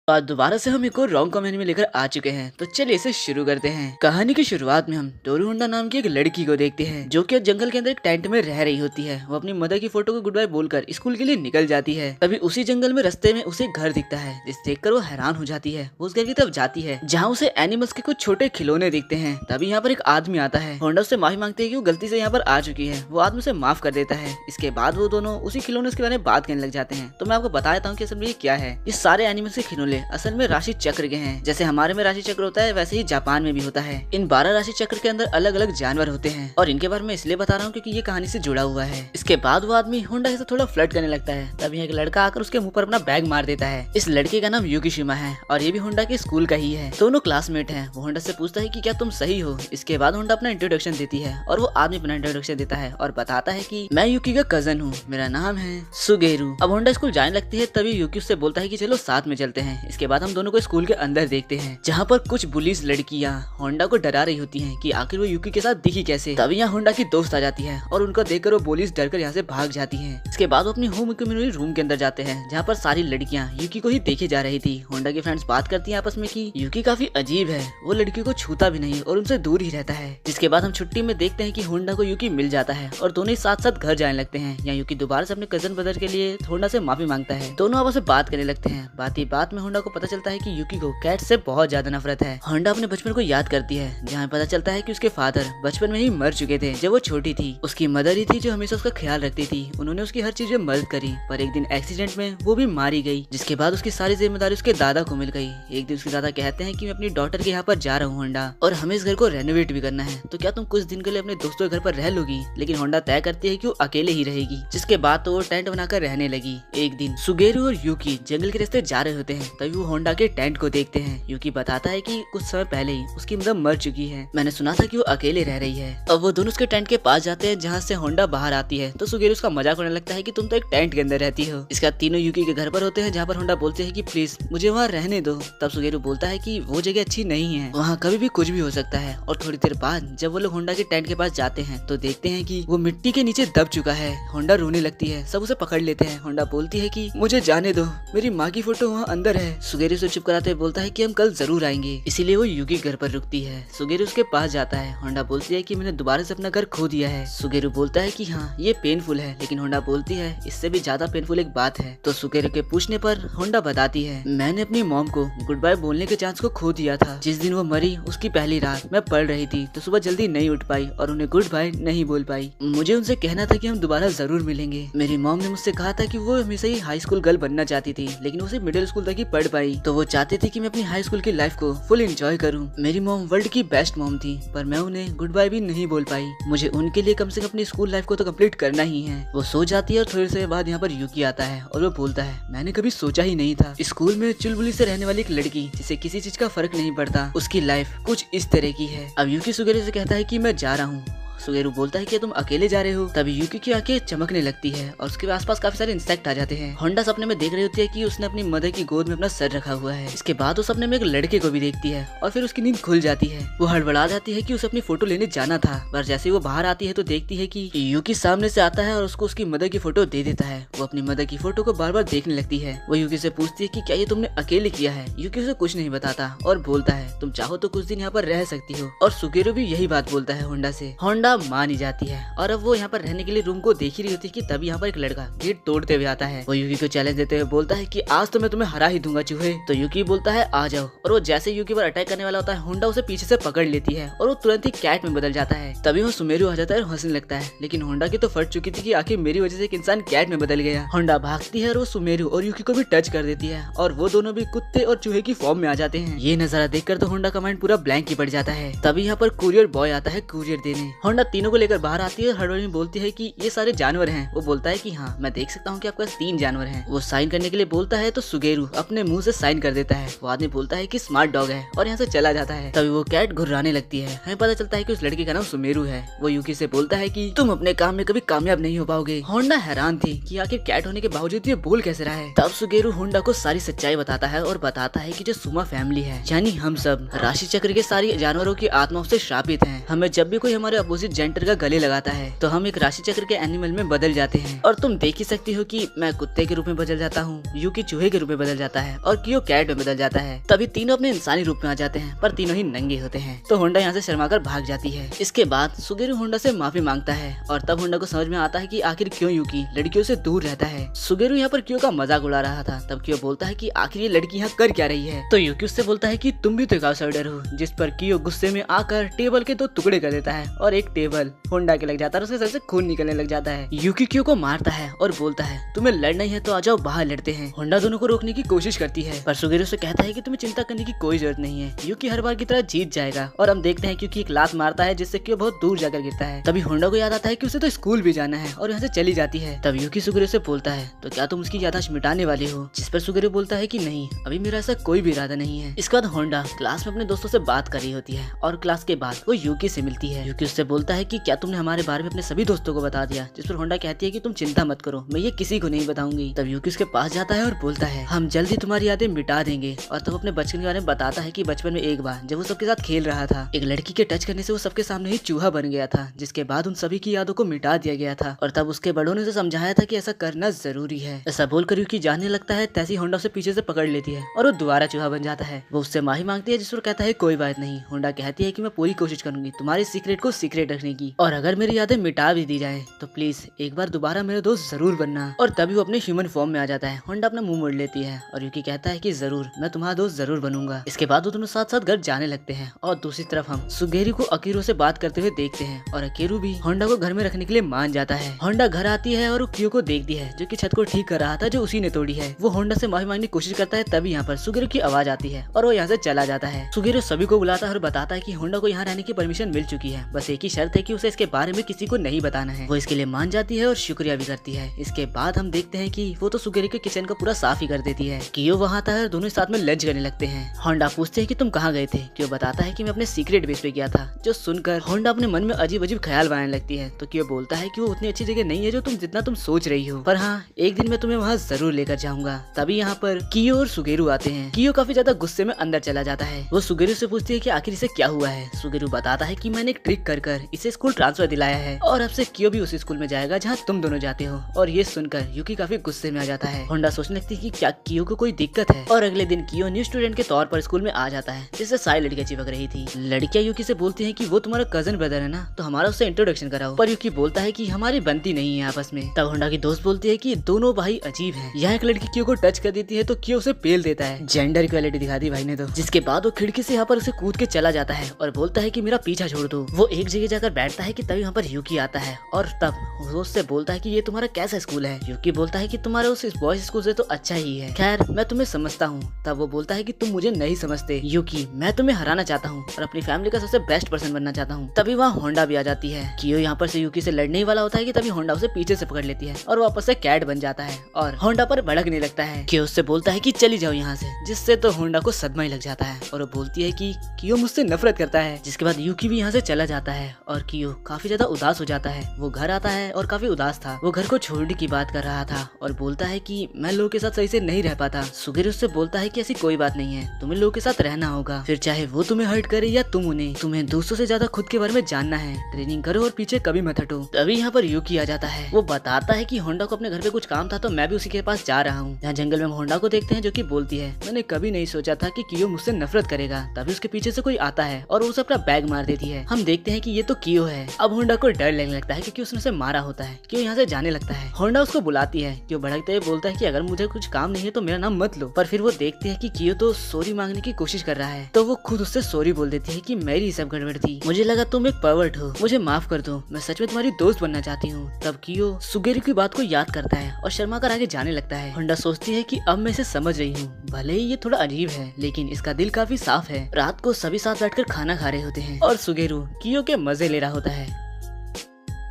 आज दोबारा से हम एक और रोम कॉम एनिमे लेकर आ चुके हैं। तो चलिए इसे शुरू करते हैं। कहानी की शुरुआत में हम टोरू होंडा नाम की एक लड़की को देखते हैं जो कि जंगल के अंदर एक टेंट में रह रही होती है। वो अपनी मदर की फोटो को गुड बाय बोलकर स्कूल के लिए निकल जाती है। तभी उसी जंगल में रास्ते में उसे घर दिखता है, जिसे देखकर वो हैरान हो जाती है। वो उस घर की तरफ जाती है जहाँ उसे एनिमल्स के कुछ छोटे खिलौने दिखते हैं। तभी यहाँ पर एक आदमी आता है। होंडा उससे माफी मांगती है कि वो गलती से यहाँ पर आ चुकी है। वो आदमी उसे माफ कर देता है। इसके बाद वो दोनों उसी खिलौने के बारे में बात करने लग जाते हैं। तो मैं आपको बता देता हूँ कि असल में ये क्या है। ये सारे एनिमल्स के खिलौने असल में राशि चक्र के हैं। जैसे हमारे में राशि चक्र होता है, वैसे ही जापान में भी होता है। इन 12 राशि चक्र के अंदर अलग अलग जानवर होते हैं और इनके बारे में इसलिए बता रहा हूँ क्योंकि ये कहानी से जुड़ा हुआ है। इसके बाद वो आदमी होंडा से थोड़ा फ्लर्ट करने लगता है। तभी एक लड़का आकर उसके मुंह पर अपना बैग मार देता है। इस लड़के का नाम युकीशिमा है और ये भी होंडा के स्कूल का ही है। दोनों क्लासमेट हैं। वो होंडा से पूछता है कि क्या तुम सही हो। इसके बाद होंडा अपना इंट्रोडक्शन देती है और वो आदमी अपना इंट्रोडक्शन देता है और बताता है कि मैं यूकी का कजन हूँ, मेरा नाम है सुगेरू। अब होंडा स्कूल जाने लगती है। तभी यूकी उससे बोलता है कि चलो साथ में चलते हैं। इसके बाद हम दोनों को स्कूल के अंदर देखते हैं जहाँ पर कुछ बुलिस लड़कियाँ होंडा को डरा रही होती हैं कि आखिर वो यूकी के साथ दिखी कैसे। तभी यहाँ होंडा की दोस्त आ जाती है और उनको देखकर वो पुलिस डरकर यहाँ से भाग जाती है। इसके बाद वो अपनी होम कम्युनिटी रूम के अंदर जाते हैं जहाँ पर सारी लड़कियाँ यूकी को ही देखे जा रही थी। होंडा की फ्रेंड्स बात करती हैं आपस में कि यूकी काफी अजीब है, वो लड़कियों को छूता भी नहीं और उनसे दूर ही रहता है। जिसके बाद हम छुट्टी में देखते हैं कि होंडा को यूकी मिल जाता है और दोनों ही साथ साथ घर जाने लगते हैं। यहाँ यूकी दोबारा से अपने कजन ब्रदर के लिए होंडा से माफी मांगता है। दोनों आपस में बात करने लगते हैं। बात ही बात में होंडा को पता चलता है कि यूकी को कैट से बहुत ज्यादा नफरत है। होंडा अपने बचपन को याद करती है जहाँ पता चलता है कि उसके फादर बचपन में ही मर चुके थे जब वो छोटी थी। उसकी मदर ही थी जो हमेशा उसका ख्याल रखती थी। उन्होंने उसकी हर चीज में मदद करी, पर एक दिन एक्सीडेंट में वो भी मारी गई। जिसके बाद उसकी सारी जिम्मेदारी उसके दादा को मिल गई। एक दिन उसके दादा कहते हैं कि मैं अपनी डॉटर के यहाँ पर जा रहा हूँ होंडा, और हमें इस घर को रेनोवेट भी करना है, तो क्या तुम कुछ दिन के लिए अपने दोस्तों के घर पर रह लोगी। लेकिन होंडा तय करती है कि वो अकेले ही रहेगी। जिसके बाद तो वो टेंट बनाकर रहने लगी। एक दिन सुगेरू और यूकी जंगल के रास्ते जा रहे होते हैं। तभी वो होंडा के टेंट को देखते हैं। यूकी बताता है कि कुछ समय पहले ही उसकी मदर मर चुकी है। मैंने सुना था कि वो अकेले रह रही है। अब वो दोनों उसके टेंट के पास जाते हैं जहाँ से होंडा बाहर आती है। तो सुगेरू उसका मजाक उड़ाने लगता है कि तुम तो एक टेंट के अंदर रहती हो। इसका तीनों यूकी के घर पर होते हैं जहाँ पर होंडा बोलते हैं कि प्लीज मुझे वहाँ रहने दो। तब सुगेरू बोलता है कि वो जगह अच्छी नहीं है, वहाँ कभी भी कुछ भी हो सकता है। और थोड़ी देर बाद जब वो लोग होंडा के टेंट के पास जाते हैं तो देखते हैं कि वो मिट्टी के नीचे दब चुका है। होंडा रोने लगती है। सब उसे पकड़ लेते हैं। होंडा बोलती है कि मुझे जाने दो, मेरी माँ की फोटो वहाँ अंदर है। सुगेरू से चुप कराते बोलता है कि हम कल जरूर आएंगे। इसीलिए वो यूकी घर पर रुकती है। सुगेरू उसके पास जाता है। होंडा बोलती है कि मैंने दोबारा से अपना घर खो दिया है। सुगेरू बोलता है कि हाँ ये पेनफुल है, लेकिन होंडा बोलती है इससे भी ज्यादा पेनफुल एक बात है। तो सुगेरू के पूछने पर होंडा बताती है मैंने अपनी मॉम को गुड बाय बोलने के चांस को खो दिया था। जिस दिन वो मरी उसकी पहली रात मैं पढ़ रही थी, तो सुबह जल्दी नहीं उठ पाई और उन्हें गुड बाय नहीं बोल पाई। मुझे उनसे कहना था कि हम दोबारा जरूर मिलेंगे। मेरी मॉम ने मुझसे कहा था कि वो हमेशा ही हाई स्कूल गर्ल बनना चाहती थी, लेकिन वो सिर्फ मिडिल स्कूल तक ही पढ़ पाई। तो वो चाहते थे कि मैं अपनी हाई स्कूल की लाइफ को फुल एंजॉय करूं। मेरी मॉम वर्ल्ड की बेस्ट मॉम थी, पर मैं उन्हें गुड बाय भी नहीं बोल पाई। मुझे उनके लिए कम से कम अपनी स्कूल लाइफ को तो कंप्लीट करना ही है। वो सो जाती है और थोड़ी देर बाद यहाँ पर यूकी आता है और वो बोलता है मैंने कभी सोचा ही नहीं था स्कूल में चुलबुली से रहने वाली एक लड़की जिसे किसी चीज का फर्क नहीं पड़ता, उसकी लाइफ कुछ इस तरह की है। अब यूकी सुगेरू से कहता है कि मैं जा रहा हूँ। सुगेरू बोलता है कि तुम अकेले जा रहे हो। तभी यूकी की आंखें चमकने लगती है और उसके आसपास काफी सारे इंसेक्ट आ जाते हैं। होंडा सपने में देख रही होती है कि उसने अपनी मदर की गोद में अपना सर रखा हुआ है। इसके बाद वो सपने में एक लड़के को भी देखती है और फिर उसकी नींद खुल जाती है। वो हड़बड़ा जाती है कि उसे अपनी फोटो लेने जाना था, पर जैसे वो बाहर आती है तो देखती है कि यूकी सामने से आता है और उसको उसकी मदर की फोटो दे देता है। वो अपनी मदर की फोटो को बार बार देखने लगती है। वो यूकी से पूछती है कि क्या ये तुमने अकेले किया है। यूकी उसे कुछ नहीं बताता और बोलता है तुम चाहो तो कुछ दिन यहाँ पर रह सकती हो। और सुगेरू भी यही बात बोलता है होंडा से। होंडा मान ही जाती है और अब वो यहाँ पर रहने के लिए रूम को देख ही रही होती है कि तभी यहाँ पर एक लड़का गेट तोड़ते हुए आता है। वो यूकी को चैलेंज देते हुए बोलता है कि आज तो मैं तुम्हें हरा ही दूंगा चूहे। तो यूकी बोलता है आ जाओ, और वो जैसे यूकी पर अटैक करने वाला होता है होंडा उसे पीछे से पकड़ लेती है और वो तुरंत ही कैट में बदल जाता है। तभी वो सुमेरू आ जाता है और हंसने लगता है, लेकिन होंडा की तो फट चुकी थी कि आखिर मेरी वजह से एक इंसान कैट में बदल गया। होंडा भागती है और वो सुमेरू और यूकी को भी टच कर देती है और वो दोनों भी कुत्ते और चूहे की फॉर्म में आ जाते हैं। ये नजारा देखकर तो होंडा का माइंड पूरा ब्लैंक ही पड़ जाता है। तभी यहाँ पर कुरियर बॉय आता है कुरियर देने। होंडा तीनों को लेकर बाहर आती है और हड़बड़ी बोलती है कि ये सारे जानवर हैं। वो बोलता है कि हाँ मैं देख सकता हूँ कि आपके पास 3 जानवर हैं। वो साइन करने के लिए बोलता है तो सुगेरू अपने मुंह से साइन कर देता है। वो आदमी बोलता है कि स्मार्ट डॉग है और यहाँ से चला जाता है। तभी वो कैट घुर्राने लगती है। हमें पता चलता है कि उस लड़के का नाम सुमेरू है। वो यूकी से बोलता है कि तुम अपने काम में कभी कामयाब नहीं हो पाओगे। होंडा हैरान थी कि आखिर कैट होने के बावजूद ये बोल कैसे रहा है। तब सुगेरू होंडा को सारी सच्चाई बताता है और बताता है कि जो सुमा फैमिली है यानी हम सब राशि चक्र के सारी जानवरों की आत्माओं से श्रापित हैं। हमें जब भी कोई हमारे अपोजिट उसे जेंटर का गले लगाता है तो हम एक राशि चक्र के एनिमल में बदल जाते हैं। और तुम देख ही सकती हो कि मैं कुत्ते के रूप में बदल जाता हूँ, यूकी चूहे के रूप में बदल जाता है और कियो कैट में बदल जाता है। तभी तीनों अपने इंसानी रूप में आ जाते हैं, पर तीनों ही नंगे होते हैं। तो होंडा यहाँ से शर्माकर भाग जाती है। इसके बाद सुगेरू होंडा से माफी मांगता है और तब होंडा को समझ में आता है कि आखिर क्यों यूकी लड़कियों से दूर रहता है। सुगेरू यहाँ पर कियो का मजाक उड़ा रहा था। तब कियो बोलता है कि आखिर ये लड़की यहाँ कर क्या रही है। तो यूकी उससे बोलता है कि तुम भी तो एक आउटसाइडर हो, जिस पर कियो गुस्से में आकर टेबल के 2 टुकड़े कर देता है और एक टेबल होंडा के लग जाता है, उसके सर से खून निकलने लग जाता है। यूकी कियो को मारता है और बोलता है तुम्हें लड़ना ही है तो आ जाओ, बाहर लड़ते हैं। होंडा दोनों को रोकने की कोशिश करती है पर सुगेरू से कहता है कि तुम्हें चिंता करने की कोई जरूरत नहीं है, यूकी हर बार की तरह जीत जाएगा। और हम देखते हैं क्योंकि एक लात मारता है जिससे कियो बहुत दूर जाकर गिरता है। तभी होंडा को याद आता है कि उसे तो स्कूल भी जाना है और यहाँ से चली जाती है। तब यूकी सुगेरू से बोलता है तो क्या तुम उसकी याददाश्त मिटाने वाले हो, जिस पर सुगेरू बोलता है कि नहीं, अभी मेरा ऐसा कोई भी इरादा नहीं है। इसके बाद होंडा क्लास में अपने दोस्तों से बात कर रही होती है और क्लास के बाद वो यूकी से मिलती है। यूकी उससे बोलता है कि क्या तुमने हमारे बारे में अपने सभी दोस्तों को बता दिया, जिस पर होंडा कहती है कि तुम चिंता मत करो, मैं ये किसी को नहीं बताऊंगी। तब यूकी उसके पास जाता है और बोलता है हम जल्दी तुम्हारी यादें मिटा देंगे। और तब अपने बचपन के बारे में बताता है कि बचपन में एक बार जब वो सबके साथ खेल रहा था, एक लड़की के टच करने से वो सबके सामने ही चूहा बन गया था, जिसके बाद उन सभी की यादों को मिटा दिया गया था। और तब उसके बड़ों ने उसे समझाया था कि ऐसा करना जरूरी है। ऐसा बोलकर यूकी जाने लगता है, तैसी होंडा उसे पीछे से पकड़ लेती है और वो दोबारा चूहा बन जाता है। वो उससे माफी मांगती है जिस पर कहता है कोई बात नहीं। होंडा कहती है कि मैं पूरी कोशिश करूंगी तुम्हारे सीक्रेट को सीक्रेट रखने की, और अगर मेरी यादें मिटा भी दी जाए तो प्लीज एक बार दोबारा मेरे दोस्त जरूर बनना। और तभी वो अपने ह्यूमन फॉर्म में आ जाता है। होंडा अपना मुंह मोड़ लेती है और यूकी कहता है कि जरूर, मैं तुम्हारा दोस्त जरूर बनूंगा। इसके बाद वो दोनों साथ साथ घर जाने लगते हैं। और दूसरी तरफ हम सुगेरू को अकीरो से बात करते हुए देखते हैं और अकीरो भी होंडा को घर में रखने के लिए मान जाता है। होंडा घर आती है और वो कियो को देखती है जो कि छत को ठीक कर रहा था, जो उसी ने तोड़ी है। वो होंडा से माफी मांगने की कोशिश करता है, तभी यहाँ पर सुगेरू की आवाज आती है और वो यहाँ से चला जाता है। सुगेरू सभी को बुलाता है और बताता है कि होंडा को यहाँ रहने की परमिशन मिल चुकी है, बस एक ही शर्त है कि उसे इसके बारे में किसी को नहीं बताना है। वो इसके लिए मान जाती है और शुक्रिया भी करती है। इसके बाद हम देखते हैं कि वो तो सुगेरू के किचन को पूरा साफ ही कर देती है। कियो वहाँ आता है और दोनों साथ में लंच करने लगते हैं। होंडा पूछते हैं कि तुम कहाँ गए थे। कियो बताता है कि मैं अपने सीक्रेट बेस पे गया था, जो सुनकर होंडा अपने मन में अजीब अजीब ख्याल बनाने लगती है। तो कियो बोलता है कि वो उतनी अच्छी जगह नहीं है जो तुम जितना तुम सोच रही हो, पर हाँ एक दिन मैं तुम्हें वहाँ जरूर लेकर जाऊंगा। तभी यहाँ पर कियो और सुगेरू आते हैं। कियो काफी ज्यादा गुस्से में अंदर चला जाता है। वो सुगेरू से पूछती है कि आखिर इसे क्या हुआ है। सुगेरू बताता है कि मैंने एक ट्रिक कर इसे स्कूल ट्रांसफर दिलाया है और अब से कियो भी उसी स्कूल में जाएगा जहाँ तुम दोनों जाते हो। और ये सुनकर यूकी काफी गुस्से में आ जाता है। होंडा सोचने लगती है कि क्या कियो को कोई दिक्कत है। और अगले दिन कियो न्यू स्टूडेंट के तौर पर स्कूल में आ जाता है, जिससे सारी लड़कियां चिपक रही थी। लड़कियां यूकी से बोलती हैं कि वो तुम्हारा कजन ब्रदर है ना, तो हमारा उससे इंट्रोडक्शन कराओ। पर यूकी बोलता है कि हमारी बनती नहीं है आपस में। तब होंडा की दोस्त बोलती है कि दोनों भाई अजीब हैं। यहाँ एक लड़की कियो को टच कर देती है तो कियो उसे पेल देता है। जेंडर इक्वालिटी दिखा दी भाई ने तो। जिसके बाद वो खिड़की से यहाँ पर उसे कूद के चला जाता है और बोलता है कि मेरा पीछा छोड़ दो। वो एक जगह जाकर बैठता है कि तभी यहाँ पर यूकी आता है और तब वो उससे बोलता है कि ये तुम्हारा कैसा स्कूल है। यूकी बोलता है कि तुम्हारा उस बॉयज स्कूल से तो अच्छा ही है, खैर मैं तुम्हें समझता हूँ। तब वो बोलता है कि तुम मुझे नहीं समझते यूकी, मैं तुम्हें हराना चाहता हूँ और अपनी फैमिली का सबसे बेस्ट पर्सन बनना चाहता हूँ। तभी वहाँ होंडा भी आ जाती है। कियो यहाँ पर से यूकी से लड़ने ही वाला होता है कि तभी होंडा उसे पीछे से पकड़ लेती है और वापस से कैट बन जाता है और होंडा पर भड़कने लगता है। कियो उससे बोलता है कि चली जाओ यहाँ से, जिससे तो होंडा को सदमा ही लग जाता है और वो बोलती है कि कियो मुझसे नफरत करता है। जिसके बाद यूकी भी यहाँ से चला जाता है और कियो काफी ज्यादा उदास हो जाता है। वो घर आता है और काफी उदास था। वो घर को छोड़ने की बात कर रहा था और बोलता है कि मैं लोगों के साथ सही से नहीं रह पाता। सुगेरू उससे बोलता है कि ऐसी कोई बात नहीं है, तुम्हें लोगों के साथ रहना होगा, फिर चाहे वो तुम्हें हर्ट करे या तुम उन्हें। तुम्हें दूसरों से ज्यादा खुद के बारे में जानना है, ट्रेनिंग करो और पीछे कभी मत हटो। तभी यहाँ पर यूकी आ जाता है। वो बताता है कि होंडा को अपने घर पे कुछ काम था तो मैं भी उसी के पास जा रहा हूँ। यहाँ जंगल में होंडा को देखते हैं जो कि बोलती है मैंने कभी नहीं सोचा था कि कियो मुझसे नफरत करेगा। तभी उसके पीछे से कोई आता है और उसे अपना बैग मार देती है। हम देखते हैं कि ये तो कियो है। अब होंडा को डर लगने लगता है क्योंकि उसने उसे मारा होता है। कियो यहाँ से जाने लगता है। होंडा उसको बुलाती है। कियो भड़कते हुए बोलता है कि अगर मुझे कुछ काम नहीं है तो मेरा नाम मत लो। पर फिर वो देखते हैं कि कियो तो सॉरी मांगने की कोशिश कर रहा है, तो वो खुद उससे सॉरी बोल देती है कि मेरी सब गड़बड़ थी, मुझे लगा तुम एक पर्वर्ट हो, मुझे माफ कर दो, मैं सच में तुम्हारी दोस्त बनना चाहती हूँ। तब कियो सुगेरू की बात को याद करता है और शर्मा कर आगे जाने लगता है। होंडा सोचती है कि अब मैं इसे समझ रही हूँ, भले ही ये थोड़ा अजीब है लेकिन इसका दिल काफी साफ है। रात को सभी साथ बैठकर खाना खा रहे होते हैं और सुगेरू कियो के मजे ले रहा होता है।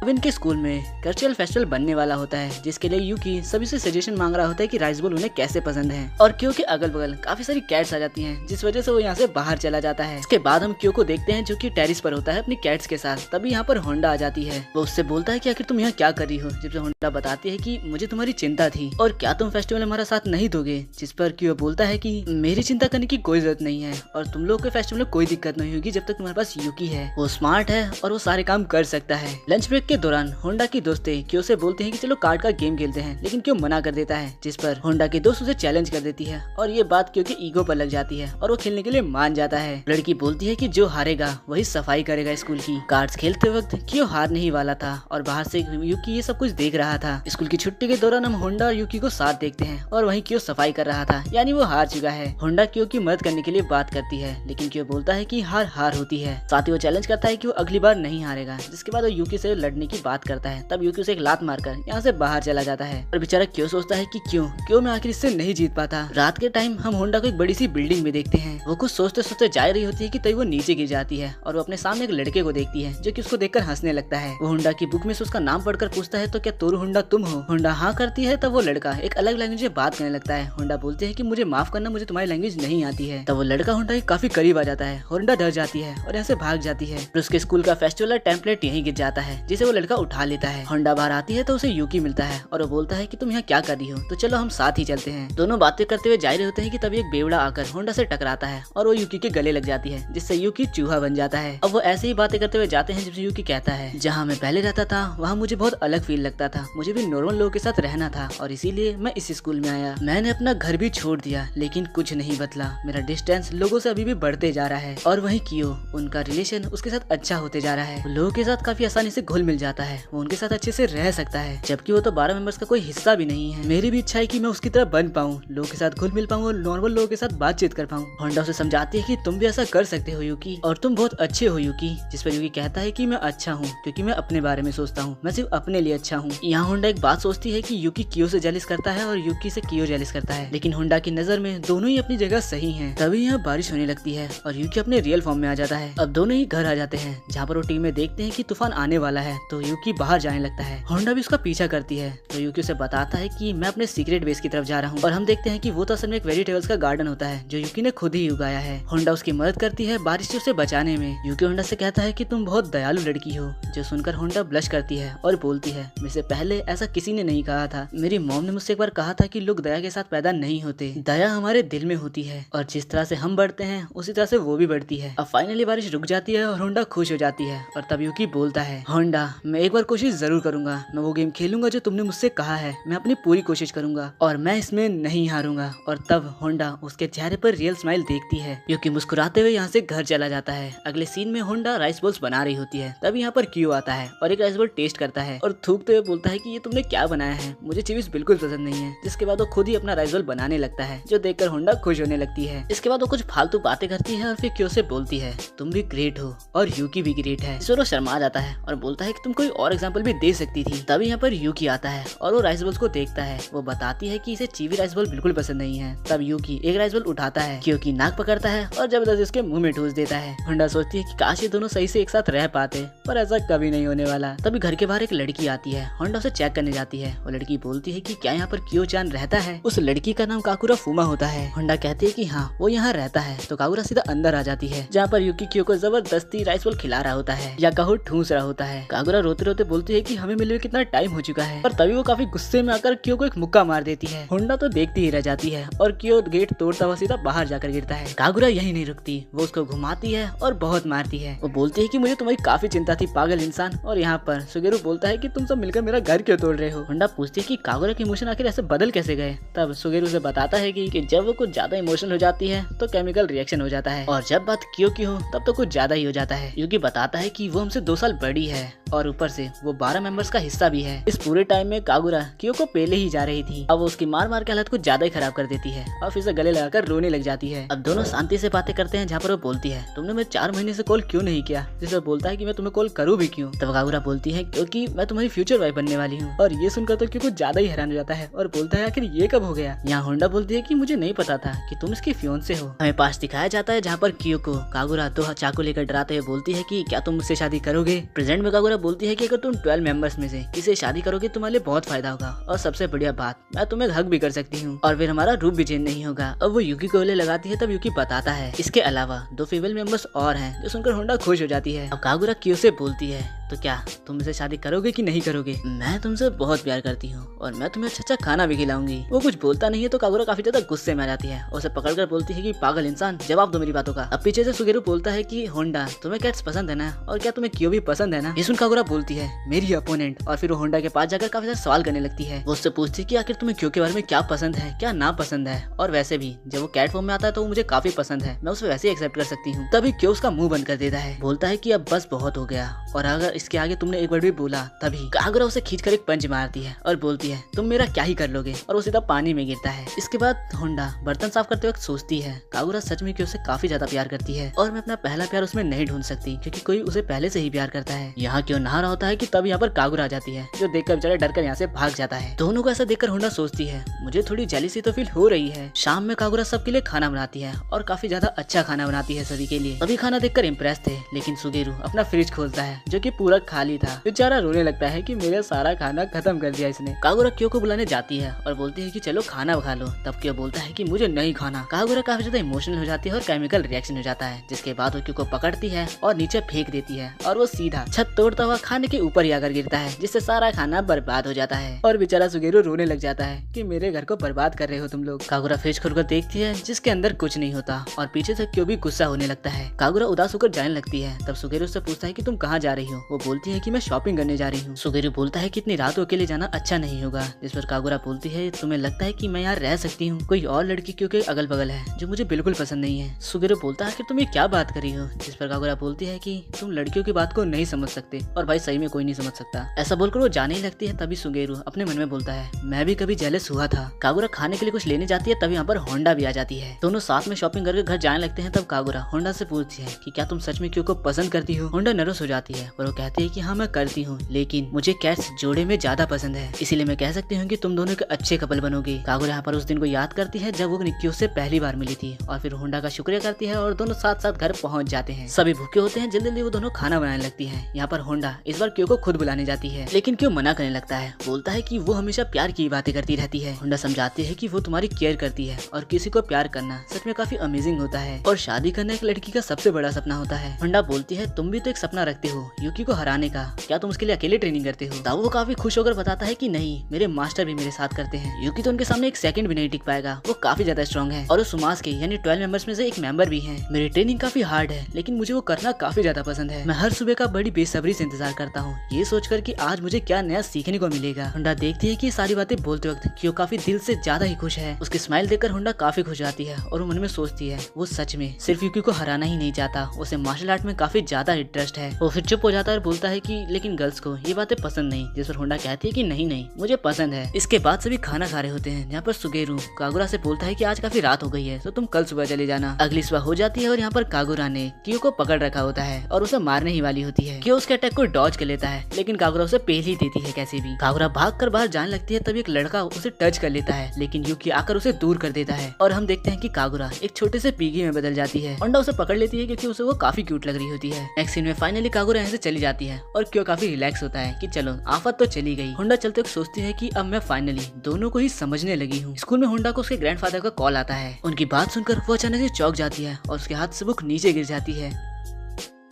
अब इनके स्कूल में कल्चरल फेस्टिवल बनने वाला होता है, जिसके लिए यूकी सभी से सजेशन मांग रहा होता है कि राइस बॉल उन्हें कैसे पसंद है। और क्यो के अगल बगल काफी सारी कैट्स आ जाती हैं, जिस वजह से वो यहाँ से बाहर चला जाता है। इसके बाद हम क्यो को देखते हैं जो कि टेरिस पर होता है अपनी कैट्स के साथ। तभी यहाँ पर होंडा आ जाती है। वो उससे बोलता है कि आखिर तुम यहाँ क्या कर रही हो, जिससे होंडा बताती है कि मुझे तुम्हारी चिंता थी और क्या तुम फेस्टिवल में हमारा साथ नहीं दोगे। जिस पर क्यो बोलता है कि मेरी चिंता करने की कोई जरूरत नहीं है और तुम लोग के फेस्टिवल में कोई दिक्कत नहीं होगी जब तक तुम्हारे पास यूकी है। वो स्मार्ट है और वो सारे काम कर सकता है। लंच ब्रेक के दौरान होंडा की दोस्तें क्यो से बोलते हैं कि चलो कार्ड का गेम खेलते हैं, लेकिन क्यो मना कर देता है। जिस पर होंडा की दोस्त उसे चैलेंज कर देती है और ये बात क्यो के ईगो पर लग जाती है और वो खेलने के लिए मान जाता है। लड़की बोलती है कि जो हारेगा वही सफाई करेगा स्कूल की। कार्ड्स खेलते वक्त क्यो हारने ही वाला था और बाहर से यूकी ये सब कुछ देख रहा था। स्कूल की छुट्टी के दौरान हम होंडा और यूकी को साथ देखते हैं और वहीं क्यो सफाई कर रहा था, यानी वो हार चुका है। होंडा क्यो की मदद करने के लिए बात करती है, लेकिन क्यो बोलता है कि हार हार होती है। साथ ही वो चैलेंज करता है कि वो अगली बार नहीं हारेगा। जिसके बाद वो यूकी से लड़ने की बात करता है। तब यूकी उसे एक लात मारकर यहाँ से बाहर चला जाता है और बेचारा क्यो सोचता है कि क्यों मैं आखिर इससे नहीं जीत पाता। रात के टाइम हम होंडा को एक बड़ी सी बिल्डिंग में देखते हैं। वो कुछ सोचते सोचते जा रही होती है कि तभी वो नीचे गिर जाती है और वो अपने सामने एक लड़के को देखती है जो कि उसको देखकर हंसने लगता है। वो होंडा की बुक में से उसका नाम पढ़कर पूछता है तो क्या तोरू होंडा तुम हो। होंडा हाँ करती है। तब वो लड़का एक अलग लैंग्वेज में बात करने लगता है। होंडा बोलती है कि मुझे माफ करना, मुझे तुम्हारी लैंग्वेज नहीं आती है। तब वो लड़का होंडा के काफी करीब आ जाता है। होंडा डर जाती है और यहाँ से भाग जाती है। फिर उसके स्कूल का फेस्टिवल टेम्पलेट यहीं गिर जाता है, जिसे वो लड़का उठा लेता है। होंडा बाहर आती है तो उसे यूकी मिलता है और वो बोलता है कि तुम यहाँ क्या कर रही हो, तो चलो हम साथ ही चलते हैं। दोनों बातें करते हुए जा रहे होते हैं कि तभी एक बेवड़ा आकर होंडा से टकराता है और वो यूकी के गले लग जाती है, जिससे यूकी चूहा बन जाता है। अब वो ऐसे ही बातें करते हुए जाते हैं जिससे यूकी कहता है जहाँ मैं पहले रहता था वहाँ मुझे बहुत अलग फील लगता था, मुझे भी नॉर्मल लोगों के साथ रहना था और इसीलिए मैं इस स्कूल में आया। मैंने अपना घर भी छोड़ दिया लेकिन कुछ नहीं बदला, मेरा डिस्टेंस लोगों से अभी भी बढ़ते जा रहा है। और वहीं क्यो, उनका रिलेशन उसके साथ अच्छा होते जा रहा है। वो लोगों के साथ काफी आसानी से घुल मिल जाता है, वो उनके साथ अच्छे से रह सकता है, जबकि वो तो 12 मेंबर्स का कोई हिस्सा भी नहीं है। मेरी भी इच्छा है कि मैं उसकी तरह बन पाऊँ, लोगों के साथ घुल मिल पाऊँ और नॉर्मल लोगों के साथ बातचीत कर पाऊँ। होंडा उसे समझाती है कि तुम भी ऐसा कर सकते हो यूकी, और तुम बहुत अच्छे हो यूकी। जिस पर यूकी कहता है कि मैं अच्छा हूँ क्योंकि मैं अपने बारे में सोचता हूँ, मैं सिर्फ अपने लिए अच्छा हूँ। यहाँ होंडा एक बात सोचती है कि यूकी क्यो से जेलिस करता है और यूकी से क्यो जेलिस करता है, लेकिन होंडा की नजर में दोनों ही अपनी जगह सही हैं। तभी यहाँ बारिश होने लगती है और यूकी अपने रियल फॉर्म में आ जाता है। अब दोनों ही घर आ जाते हैं, जहाँ पर वो टीम में देखते हैं कि तूफान आने वाला है, तो यूकी बाहर जाने लगता है। होंडा भी उसका पीछा करती है, तो यूकी उसे बताता है कि मैं अपने सीक्रेट बेस की तरफ जा रहा हूँ। और हम देखते हैं कि वो तो असल में एक वेजिटेबल्स का गार्डन होता है जो यूकी ने खुद ही उगाया है। होंडा उसकी मदद करती है बारिश से उसे बचाने में। यूकी होंडा से कहता है कि तुम बहुत दयालु लड़की हो, जो सुनकर होंडा ब्लश करती है और बोलती है मुझसे पहले ऐसा किसी ने नहीं कहा था। मेरी मॉम ने मुझसे एक बार कहा था कि लोग दया के साथ पैदा नहीं होते, दया हमारे दिल में होती है और जिस तरह से हम बढ़ते हैं उसी तरह से वो भी बढ़ती है। अब फाइनली बारिश रुक जाती है और होंडा खुश हो जाती है और तब यूकी बोलता है होंडा मैं एक बार कोशिश जरूर करूंगा, मैं वो गेम खेलूंगा जो तुमने मुझसे कहा है, मैं अपनी पूरी कोशिश करूंगा और मैं इसमें नहीं हारूंगा। और तब होंडा उसके चेहरे पर रियल स्माइल देखती है। यूकी मुस्कुराते हुए यहाँ से घर चला जाता है। अगले सीन में होंडा राइस बॉल्स बना रही होती है। तब यहाँ पर क्यू आता है और एक राइस बॉल टेस्ट करता है और थूकते हुए बोलता है कि ये तुमने क्या बनाया है, मुझे चीज बिल्कुल पसंद नहीं है। जिसके बाद वो खुद ही अपना राइस बॉल बनाने लगता है, जो देखकर होंडा खुश होने लगती है। इसके बाद वो कुछ फालतू बातें करती है और फिर क्यू से बोलती है तुम भी ग्रेट हो और यूकी भी ग्रेट है। वो शर्मा जाता है और बोलता है कि तुम कोई और एग्जाम्पल भी दे सकती थी। तभी यहाँ पर यूकी आता है और वो राइस बॉल्स को देखता है। वो बताती है कि इसे चीवी राइस बॉल बिल्कुल पसंद नहीं है। तब यूकी एक राइस बॉल उठाता है, क्योंकि नाक पकड़ता है और जबरदस्ती उसके मुंह में ठूस देता है। होंडा सोचती है कि काश ये दोनों सही से एक साथ रह पाते, पर ऐसा कभी नहीं होने वाला। तभी घर के बाहर एक लड़की आती है। होंडा उसे चेक करने जाती है। वो लड़की बोलती है कि क्या यहाँ पर क्यो चान रहता है। उस लड़की का नाम काकुरा फुमा होता है। होंडा कहती है कि हाँ वो यहाँ रहता है। तो काकुरा सीधा अंदर आ जाती है, जहाँ पर यूकी क्यो को जबरदस्ती राइस बॉल खिला रहा होता है, या कहो ठूस रहा होता है। काकुरा रोते रोते बोलती है कि हमें मिले हुए कितना टाइम हो चुका है। पर तभी वो काफी गुस्से में आकर क्यो को एक मुक्का मार देती है। होंडा तो देखती ही रह जाती है और क्यो गेट तोड़ता हुआ सीधा बाहर जाकर गिरता है। काकुरा यही नहीं रुकती, वो उसको घुमाती है और बहुत मारती है। वो बोलती है कि मुझे तुम्हारी काफी चिंता थी पागल इंसान। और यहाँ पर सुगेरू बोलता है कि तुम सब मिलकर मेरा घर क्यों तोड़ रहे हो। होंडा पूछती है कि काकुरा के इमोशन आखिर ऐसे बदल कैसे गए। तब सुगेरू उसे बताता है कि जब वो कुछ ज्यादा इमोशनल हो जाती है तो केमिकल रिएक्शन हो जाता है, और जब बात क्यो की हो तब तो कुछ ज्यादा ही हो जाता है। यूकी बताता है कि वो हमसे 2 साल बड़ी है और ऊपर से वो 12 मेंबर्स का हिस्सा भी है। इस पूरे टाइम में कागुरा क्यो को पहले ही जा रही थी। अब वो उसकी मार मार के हालत कुछ ज्यादा ही खराब कर देती है और फिर से गले लगाकर रोने लग जाती है। अब दोनों शांति से बातें करते हैं, जहाँ पर वो बोलती है तुमने मुझे 4 महीने से कॉल क्यों नहीं किया। जिससे बोलता है कि मैं तुम्हें कॉल करूँ भी क्यों। तब कागुरा बोलती है क्योंकि मैं तुम्हारी फ्यूचर वाइफ बनने वाली हूँ। और ये सुनकर तो क्यो कुछ ज्यादा ही हैरान हो जाता है और बोलता है आखिर ये कब हो गया। यहाँ होंडा बोलती है कि मुझे नहीं पता था कि तुम इसकी फियोंसे हो। हमें पास दिखाया जाता है जहाँ पर क्यो को कागुरा 2 चाकू लेकर डराते हुए बोलती है कि क्या तुम मुझसे शादी करोगे। प्रेजेंट में कागुरा बोलती है कि अगर तुम 12 मेंबर्स में से किसी से शादी करोगे तुम्हारे लिए बहुत फायदा होगा, और सबसे बढ़िया बात, मैं तुम्हें हक भी कर सकती हूँ और फिर हमारा रूप भी चेंज नहीं होगा। अब वो यूकी को गले लगाती है, तब यूकी बताता है इसके अलावा 2 फीमेल मेंबर्स और हैं, जो सुनकर होंडा खुश हो जाती है। अब कागुरा क्यों से बोलती है, तो क्या तुम मुझसे शादी करोगे कि नहीं करोगे? मैं तुमसे बहुत प्यार करती हूँ और मैं तुम्हें अच्छा खाना भी खिलाऊंगी। वो कुछ बोलता नहीं है तो कागुरा काफी ज्यादा गुस्से में आ जाती है और उसे पकड़कर बोलती है कि पागल इंसान, जवाब दो मेरी बातों का। अब पीछे से सुगेरू बोलता है कि होंडा तुम्हें कैट्स पसंद है ना, और क्या तुम्हें क्यों भी पसंद है ना? ये सुन कागुरा बोलती है मेरी अपोनेंट, और फिर वो होंडा के पास जाकर काफी सारे सवाल करने लगती है। वो उससे पूछती है कि आखिर तुम्हें क्यों के बारे में क्या पसंद है, क्या ना पसंद है, और वैसे भी जब वो कैट फॉर्म में आता है तो वो मुझे काफी पसंद है, मैं उसे वैसे ही एक्सेप्ट कर सकती हूँ। तभी क्यों उसका मुंह बंद कर देता है, बोलता है कि अब बस बहुत हो गया, और अगर इसके आगे तुमने एक वर्ड भी बोला। तभी कागुरा उसे खींचकर एक पंच मारती है और बोलती है तुम मेरा क्या ही कर लोगे, और वो सीधा पानी में गिरता है। इसके बाद होंडा बर्तन साफ करते वक्त सोचती है कागुरा सच में क्यों उसे काफी ज्यादा प्यार करती है, और मैं अपना पहला प्यार उसमें नहीं ढूंढ सकती क्योंकि कोई उसे पहले से ही प्यार करता है। यहाँ क्यों नहा रहा होता है कि तब यहाँ पर कागुरा आ जाती है, जो देखकर बेचारा डरकर यहाँ से भाग जाता है। दोनों को ऐसा देखकर होंडा सोचती है मुझे थोड़ी जेलसी तो फील हो रही है। शाम में कागुरा सबके लिए खाना बनाती है और काफी ज्यादा अच्छा खाना बनाती है सभी के लिए। सभी खाना देखकर इम्प्रेस थे, लेकिन सुगेरू अपना फ्रिज खोलता है जो कि पूरा खाली था। बेचारा रोने लगता है कि मेरा सारा खाना खत्म कर दिया इसने। कागुरा क्यों को बुलाने जाती है और बोलती है कि चलो खाना खा लो। तब क्यों बोलता है कि मुझे नहीं खाना। कागुरा काफी ज्यादा इमोशनल हो जाती है और केमिकल रिएक्शन हो जाता है, जिसके बाद वो क्यों को पकड़ती है और नीचे फेंक देती है, और वो सीधा छत तोड़ता हुआ खाने के ऊपर ही आकर गिरता है, जिससे सारा खाना बर्बाद हो जाता है। और बेचारा सुगेरू रोने लग जाता है कि मेरे घर को बर्बाद कर रहे हो तुम लोग। कागुरा फ्रिज खोलकर देखती है जिसके अंदर कुछ नहीं होता, और पीछे से क्यों भी गुस्सा होने लगता है। कागुरा उदास होकर जाने लगती है। तब सुगेरू से पूछता है कि तुम कहाँ जा रही हो। वो बोलती है कि मैं शॉपिंग करने जा रही हूँ। सुगेरू बोलता है कि इतनी रात अकेले जाना अच्छा नहीं होगा, जिस पर कागुरा बोलती है तुम्हें लगता है कि मैं यहाँ रह सकती हूँ, कोई और लड़की क्योंकि अगल बगल है जो मुझे बिल्कुल पसंद नहीं है। सुगेरू बोलता है कि तुम ये क्या बात कर रही हो, जिस पर कागुरा बोलती है कि तुम लड़कियों की बात को नहीं समझ सकते, और भाई सही में कोई नहीं समझ सकता। ऐसा बोलकर वो जाने ही लगती है। तभी सुगेरू अपने मन में बोलता है मैं भी कभी जेलस हुआ था। कागुरा खाने के लिए कुछ लेने जाती है, तभी यहाँ पर होंडा भी आ जाती है। दोनों साथ में शॉपिंग करके घर जाने लगते हैं। तब कागुरा होंडा से पूछती है कि क्या तुम सच में क्यों को पसंद करती हो। होंडा नर्वस हो जाती है और वो कहती है कि हाँ मैं करती हूँ, लेकिन मुझे कैट्स जोड़े में ज्यादा पसंद है, इसीलिए मैं कह सकती हूँ कि तुम दोनों के अच्छे कपल बनोगे। कागुरा यहाँ पर उस दिन को याद करती है जब वो निक्कियों से पहली बार मिली थी, और फिर होंडा का शुक्रिया करती है और दोनों साथ साथ घर पहुँच जाते हैं। सभी भूखे होते हैं, जल्दी जल्दी वो दोनों खाना बनाने लगती है। यहाँ पर होंडा इस बार क्यों को खुद बुलाने जाती है, लेकिन क्यों मना करने लगता है। बोलता है कि वो हमेशा प्यार की बातें करती रहती है। होंडा समझाती है कि वो तुम्हारी केयर करती है और किसी को प्यार करना सच में काफी अमेजिंग होता है, और शादी करना एक लड़की का सबसे बड़ा सपना होता है। होंडा बोलती है तुम भी तो एक सपना रखते हो यूकी को हराने का, क्या तुम उसके लिए अकेले ट्रेनिंग करते हो। तब वो काफी खुश होकर बताता है कि नहीं, मेरे मास्टर भी मेरे साथ करते हैं। यूकी तो उनके सामने एक सेकंड भी नहीं टिक पाएगा, वो काफी ज्यादा स्ट्रॉन्ग है, और वो सुमास के यानी 12 मेंबर्स में से एक मेंबर भी है। मेरी ट्रेनिंग काफी हार्ड है, लेकिन मुझे वो करना काफी ज्यादा पसंद है। मैं हर सुबह का बड़ी बेसब्री से इंतजार करता हूँ, ये सोचकर कि आज मुझे क्या नया सीखने को मिलेगा। होंडा देखती है कि ये सारी बातें बोलते वक्त क्यों काफी दिल से ज्यादा ही खुश है। उसकी स्माइल देखकर होंडा काफी खुश जाती है, और वो मन में सोचती है वो सच में सिर्फ यूकी को हराना ही नहीं चाहता, उसे मार्शल आर्ट में काफी ज्यादा इंटरेस्ट है। वो फिर चुप हो जाता है और बोलता है कि लेकिन गर्ल्स को ये बातें पसंद नहीं, जिस पर होंडा कहती है कि नहीं नहीं मुझे पसंद है। इसके बाद सभी खाना खा रहे होते हैं, यहाँ पर सुगेरू कागुरा से बोलता है कि आज काफी रात हो गई है तो तुम कल सुबह चले जाना। अगली सुबह हो जाती है और यहाँ पर कागुरा ने क्यू को पकड़ रखा होता है और उसे मारने ही वाली होती है। क्यू उसके अटैक को डॉज कर लेता है, लेकिन कागुरा उसे पेल ही देती है कैसे भी। कागुरा भाग कर बाहर जाने लगती है, तभी एक लड़का उसे टच कर लेता है, लेकिन यूकी आकर उसे दूर कर देता है, और हम देखते हैं कि कागुरा एक छोटे से पीगी में बदल जाती है। होंडा उसे पकड़ लेती है क्योंकि उसे वो काफी क्यूट लग रही होती है। नेक्स्ट सीन में फाइनली कागुरा यहाँ से चली जाती है और क्यों काफी रिलैक्स होता है कि चलो आफत तो चली गई। होंडा चलते वक्त सोचती है कि अब मैं फाइनली दोनों को ही समझने लगी हूँ। स्कूल में होंडा को उसके ग्रैंडफादर का कॉल आता है। उनकी बात सुनकर वो अचानक से चौंक जाती है और उसके हाथ से बुक नीचे गिर जाती है।